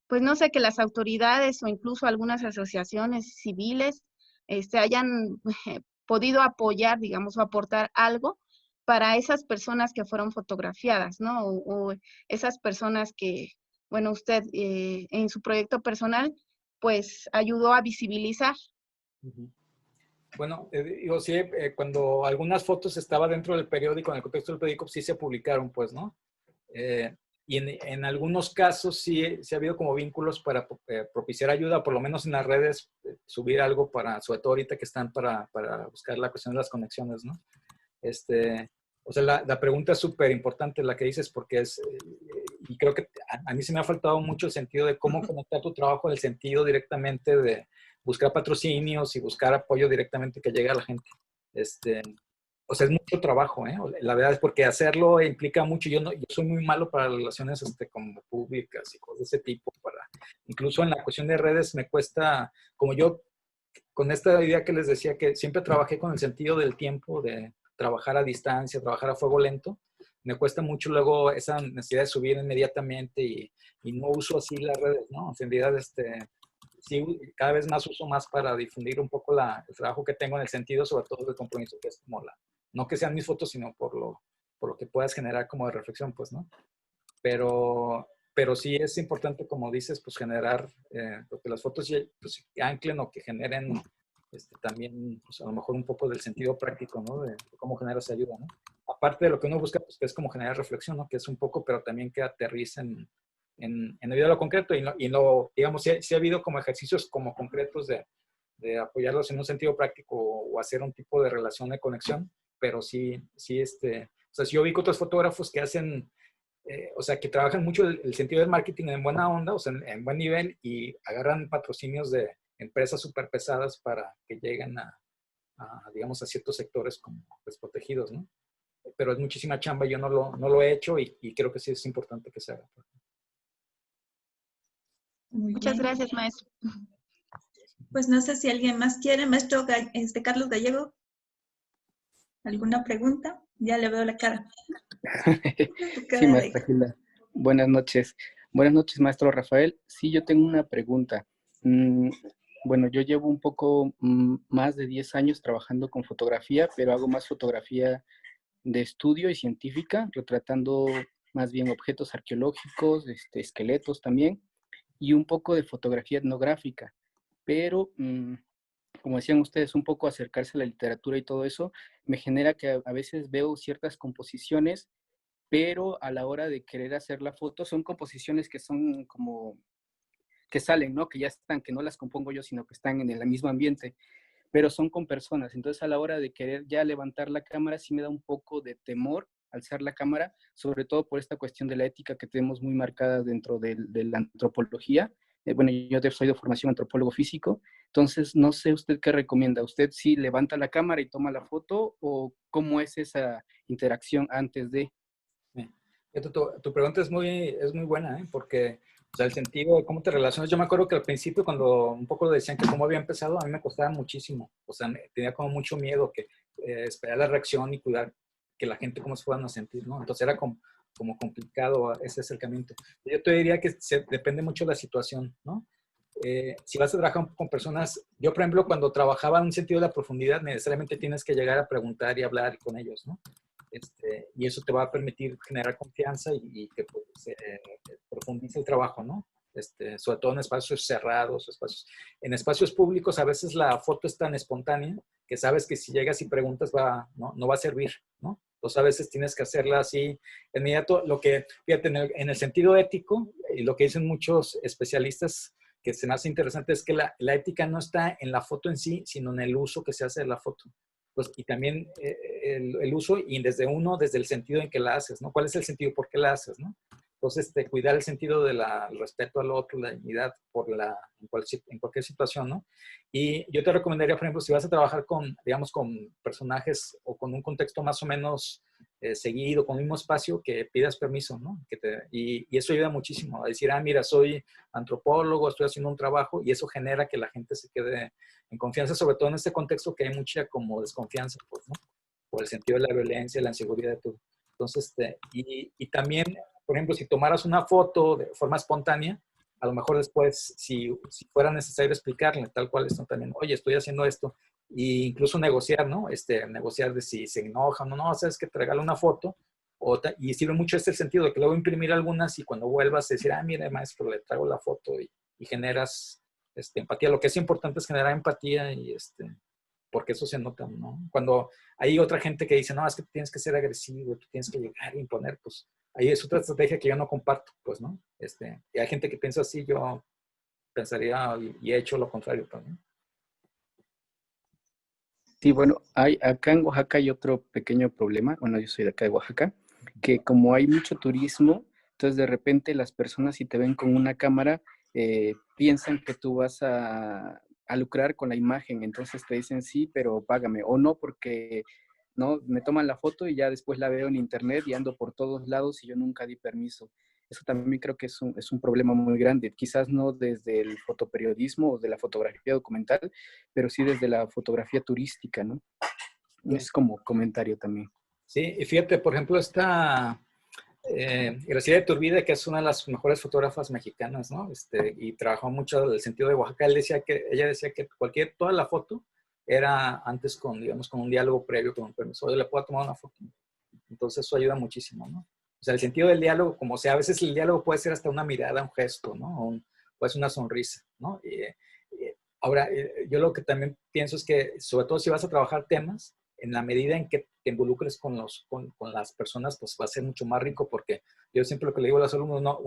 pues no sé, que las autoridades o incluso algunas asociaciones civiles hayan podido apoyar, digamos, o aportar algo para esas personas que fueron fotografiadas, ¿no? O esas personas que, bueno, usted en su proyecto personal, pues ayudó a visibilizar. Bueno, digo, sí, cuando algunas fotos estaban dentro del periódico, en el contexto del periódico, sí se publicaron, pues, ¿no? Y en algunos casos sí ha habido como vínculos para propiciar ayuda, por lo menos en las redes, subir algo para, sobre todo ahorita que están para buscar la cuestión de las conexiones, ¿no? O sea, la pregunta es súper importante la que dices porque y creo que a mí se me ha faltado mucho el sentido de cómo conectar tu trabajo, el sentido directamente de buscar patrocinios y buscar apoyo directamente que llegue a la gente. O sea, es mucho trabajo, ¿eh? La verdad es porque hacerlo implica mucho. Yo soy muy malo para relaciones como públicas y cosas de ese tipo. Incluso en la cuestión de redes me cuesta, como yo, con esta idea que les decía, que siempre trabajé con el sentido del tiempo, de trabajar a distancia, trabajar a fuego lento, me cuesta mucho luego esa necesidad de subir inmediatamente y no uso así las redes, ¿no? En realidad, sí, cada vez más uso más para difundir un poco el trabajo que tengo en el sentido, sobre todo del compromiso, que es como no que sean mis fotos, sino por lo que puedas generar como de reflexión, pues, ¿no? Pero sí es importante, como dices, pues generar, que las fotos pues, anclen o que generen también, pues, a lo mejor un poco del sentido práctico, ¿no? De cómo generas ayuda, ¿no? Aparte de lo que uno busca, pues que es como generar reflexión, ¿no? Que es un poco, pero también que aterricen en la vida de lo concreto y no digamos, sí ha habido como ejercicios como concretos de apoyarlos en un sentido práctico o hacer un tipo de relación de conexión, pero sí, o sea, si yo vi que otros fotógrafos que hacen, o sea, que trabajan mucho el sentido del marketing en buena onda, o sea, en buen nivel y agarran patrocinios de empresas súper pesadas para que lleguen digamos, a ciertos sectores como desprotegidos, ¿no? Pero es muchísima chamba, yo no lo he hecho y creo que sí es importante que se haga. Muchas gracias, maestro. Pues no sé si alguien más quiere. Maestro Carlos Gallego, ¿alguna pregunta? Ya le veo la cara. Sí, maestra Gilda. Buenas noches. Buenas noches, maestro Rafael. Sí, yo tengo una pregunta. Bueno, yo llevo un poco más de 10 años trabajando con fotografía, pero hago más fotografía de estudio y científica, retratando más bien objetos arqueológicos, esqueletos también, y un poco de fotografía etnográfica. Pero, como decían ustedes, un poco acercarse a la literatura y todo eso, me genera que a veces veo ciertas composiciones, pero a la hora de querer hacer la foto son composiciones que son como, que salen, ¿no? Que ya están, que no las compongo yo, sino que están en el mismo ambiente, pero son con personas. Entonces a la hora de querer ya levantar la cámara, sí me da un poco de temor alzar la cámara, sobre todo por esta cuestión de la ética que tenemos muy marcada dentro de la antropología. Bueno, yo soy de formación antropólogo físico, entonces no sé usted qué recomienda. ¿Usted sí levanta la cámara y toma la foto o cómo es esa interacción antes de? Tu pregunta es muy buena, ¿eh? Porque, o sea, el sentido de cómo te relacionas. Yo me acuerdo que al principio, cuando un poco decían que cómo había empezado, a mí me costaba muchísimo. O sea, tenía como mucho miedo que esperar la reacción y cuidar que la gente cómo se fueran a sentir, ¿no? Entonces era como complicado ese acercamiento. Yo te diría que depende mucho de la situación, ¿no? si vas a trabajar con personas, yo por ejemplo cuando trabajaba en un sentido de la profundidad, necesariamente tienes que llegar a preguntar y hablar con ellos, ¿no? Y eso te va a permitir generar confianza y que pues, profundice el trabajo, ¿no? Sobre todo en espacios cerrados, en espacios públicos a veces la foto es tan espontánea que sabes que si llegas y preguntas no va a servir, ¿no? Entonces a veces tienes que hacerla así inmediato. Lo que, fíjate, en el sentido ético, y lo que dicen muchos especialistas que se me hace interesante es que la ética no está en la foto en sí, sino en el uso que se hace de la foto. Pues, y también el uso y desde el sentido en que la haces, ¿no? ¿Cuál es el sentido? ¿Por qué la haces, no? Entonces, cuidar el sentido del respeto al otro, la dignidad en cualquier situación, ¿no? Y yo te recomendaría, por ejemplo, si vas a trabajar digamos, con personajes o con un contexto más o menos seguido, con el mismo espacio, que pidas permiso, ¿no? Y eso ayuda muchísimo a decir, mira, soy antropólogo, estoy haciendo un trabajo, y eso genera que la gente se quede en confianza, sobre todo en este contexto que hay mucha como desconfianza, pues, ¿no? Por el sentido de la violencia, la inseguridad de todo. Entonces, y también, por ejemplo, si tomaras una foto de forma espontánea, a lo mejor después, si fuera necesario explicarle tal cual esto también, oye, estoy haciendo esto, e incluso negociar, ¿no? Negociar de si se enoja o no, sabes que te regalo una foto, y sirve mucho el sentido de que luego imprimir algunas y cuando vuelvas decir, mira, maestro, le traigo la foto y generas empatía. Lo que es importante es generar empatía porque eso se nota, ¿no? Cuando hay otra gente que dice, no, es que tienes que ser agresivo, tú tienes que llegar e imponer, pues ahí es otra estrategia que yo no comparto, pues, ¿no? Y hay gente que piensa así, yo pensaría y he hecho lo contrario también. Sí, bueno, acá en Oaxaca hay otro pequeño problema. Bueno, yo soy de acá de Oaxaca, que como hay mucho turismo, entonces de repente las personas si te ven con una cámara, piensan que tú vas a lucrar con la imagen. Entonces te dicen sí, pero págame. O no, porque no me toman la foto y ya después la veo en internet y ando por todos lados y yo nunca di permiso. Eso también creo que es un problema muy grande. Quizás no desde el fotoperiodismo o de la fotografía documental, pero sí desde la fotografía turística, ¿no? Es como comentario también. Sí, y fíjate, por ejemplo, Graciela Iturbide, que es una de las mejores fotógrafas mexicanas, ¿no? Y trabajó mucho en el sentido de Oaxaca. Ella decía que toda la foto era antes digamos, con un diálogo previo, con un permiso. Oye, ¿le puedo tomar una foto? Entonces eso ayuda muchísimo, ¿no? O sea, el sentido del diálogo, como sea, a veces el diálogo puede ser hasta una mirada, un gesto, ¿no? Puede ser una sonrisa, ¿no? Ahora, yo lo que también pienso es que, sobre todo si vas a trabajar temas, en la medida en que te involucres con las personas, pues va a ser mucho más rico, porque yo siempre lo que le digo a los alumnos, no,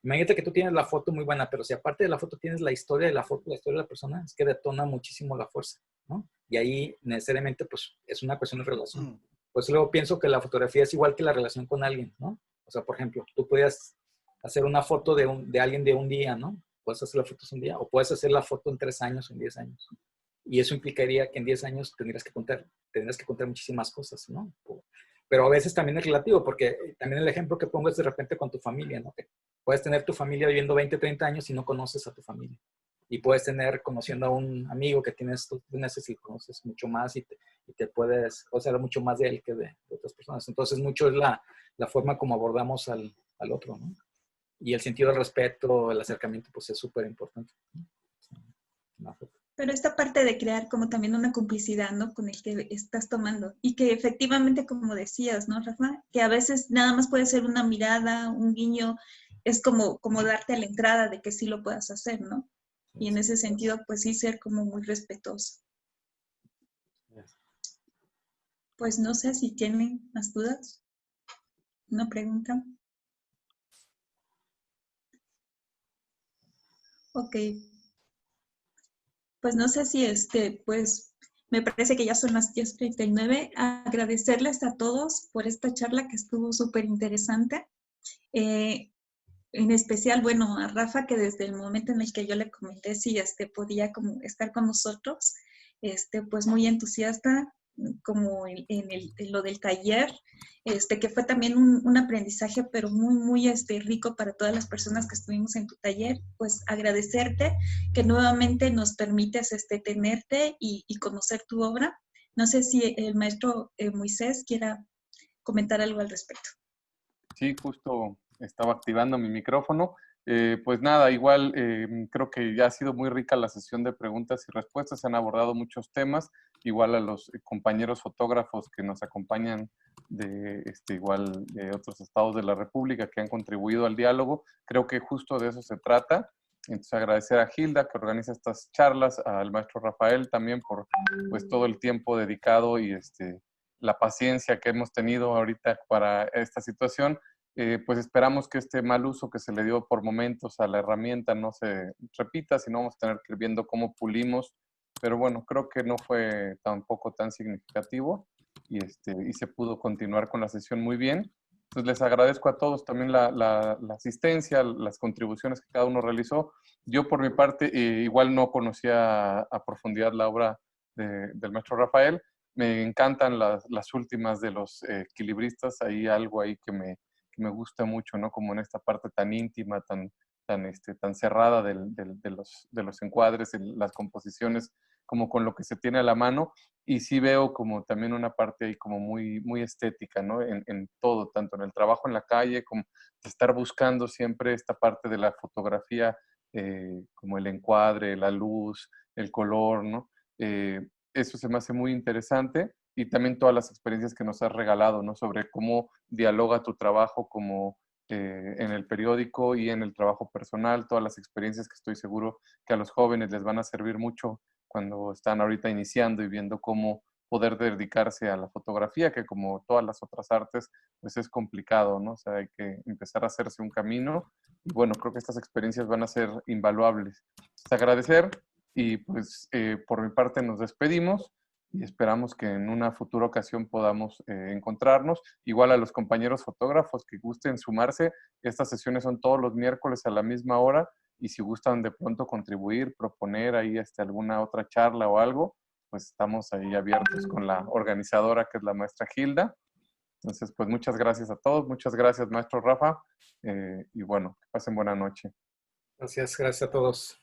imagínate que tú tienes la foto muy buena, pero si aparte de la foto tienes la historia de la foto, la historia de la persona, es que detona muchísimo la fuerza, ¿no? Y ahí necesariamente, pues, es una cuestión de relación. Pues luego pienso que la fotografía es igual que la relación con alguien, ¿no? O sea, por ejemplo, tú podías hacer una foto de alguien de un día, ¿no? Puedes hacer la foto un día, o puedes hacer la foto en 3 años o en 10 años. Y eso implicaría que en 10 años tendrías que contar muchísimas cosas, ¿no? Pero a veces también es relativo, porque también el ejemplo que pongo es de repente con tu familia, ¿no? Que puedes tener tu familia viviendo 20, 30 años y no conoces a tu familia. Y puedes tener conociendo a un amigo que tienes tú meses y conoces mucho más y te puedes saber mucho más de él que de otras personas. Entonces, mucho es la forma como abordamos al otro, ¿no? Y el sentido del respeto, el acercamiento, pues es súper importante, ¿no? Pero esta parte de crear como también una complicidad, ¿no? Con el que estás tomando. Y que efectivamente, como decías, ¿no, Rafa? Que a veces nada más puede ser una mirada, un guiño, es como darte a la entrada de que sí lo puedas hacer, ¿no? Y en ese sentido, pues sí ser como muy respetuoso. Pues no sé si tienen más dudas. ¿Una pregunta? Ok. Pues no sé si pues me parece que ya son las 10:39. Agradecerles a todos por esta charla que estuvo súper interesante. En especial, bueno, a Rafa, que desde el momento en el que yo le comenté si podía como estar con nosotros, pues muy entusiasta, como en lo del taller, que fue también un aprendizaje, pero muy, muy rico para todas las personas que estuvimos en tu taller. Pues agradecerte que nuevamente nos permites tenerte y conocer tu obra. No sé si el maestro Moisés quiera comentar algo al respecto. Sí, justo estaba activando mi micrófono. Pues nada, igual creo que ya ha sido muy rica la sesión de preguntas y respuestas, se han abordado muchos temas, igual a los compañeros fotógrafos que nos acompañan de igual de otros estados de la República que han contribuido al diálogo, creo que justo de eso se trata. Entonces agradecer a Hilda que organiza estas charlas, al maestro Rafael también por pues todo el tiempo dedicado y la paciencia que hemos tenido ahorita para esta situación. Pues esperamos que este mal uso que se le dio por momentos a la herramienta no se repita, sino vamos a tener que ir viendo cómo pulimos, pero bueno, creo que no fue tampoco tan significativo y se pudo continuar con la sesión muy bien. Entonces les agradezco a todos también la asistencia, las contribuciones que cada uno realizó. Yo por mi parte igual no conocía a profundidad la obra del maestro Rafael. Me encantan las últimas de los equilibristas, hay algo ahí que me gusta mucho, ¿no? Como en esta parte tan íntima, tan cerrada de los encuadres, las composiciones, como con lo que se tiene a la mano, y sí veo como también una parte ahí como muy, muy estética, ¿no? En todo, tanto en el trabajo en la calle, como estar buscando siempre esta parte de la fotografía, como el encuadre, la luz, el color, ¿no? Eso se me hace muy interesante y también todas las experiencias que nos has regalado, ¿no? Sobre cómo dialoga tu trabajo como en el periódico y en el trabajo personal, todas las experiencias que estoy seguro que a los jóvenes les van a servir mucho cuando están ahorita iniciando y viendo cómo poder dedicarse a la fotografía, que como todas las otras artes, pues es complicado, ¿no? O sea, hay que empezar a hacerse un camino. Y bueno, creo que estas experiencias van a ser invaluables. Entonces, agradecer y pues por mi parte nos despedimos y esperamos que en una futura ocasión podamos encontrarnos. Igual a los compañeros fotógrafos que gusten sumarse, estas sesiones son todos los miércoles a la misma hora y si gustan de pronto contribuir, proponer ahí alguna otra charla o algo, pues estamos ahí abiertos con la organizadora que es la maestra Hilda. Entonces, pues muchas gracias a todos, muchas gracias maestro Rafa y bueno, que pasen buena noche. Gracias a todos.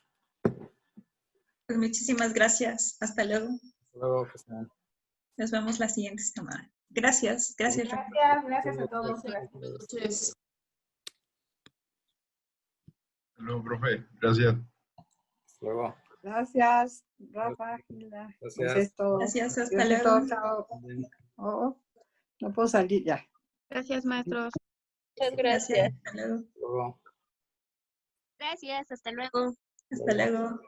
Pues muchísimas gracias. Hasta luego. Hasta luego, que estén. Nos vemos la siguiente semana. Gracias. Gracias. Gracias a todos. Buenas noches. Hasta luego, profe. Gracias. Hasta luego. Gracias, Rafa, Hilda. Gracias. Pues es todo. Gracias, hasta Pues es luego. todo, chao. Oh, no puedo salir ya. Gracias, maestros. Muchas gracias. Hasta luego. Hasta luego. Gracias, hasta luego. Hasta luego.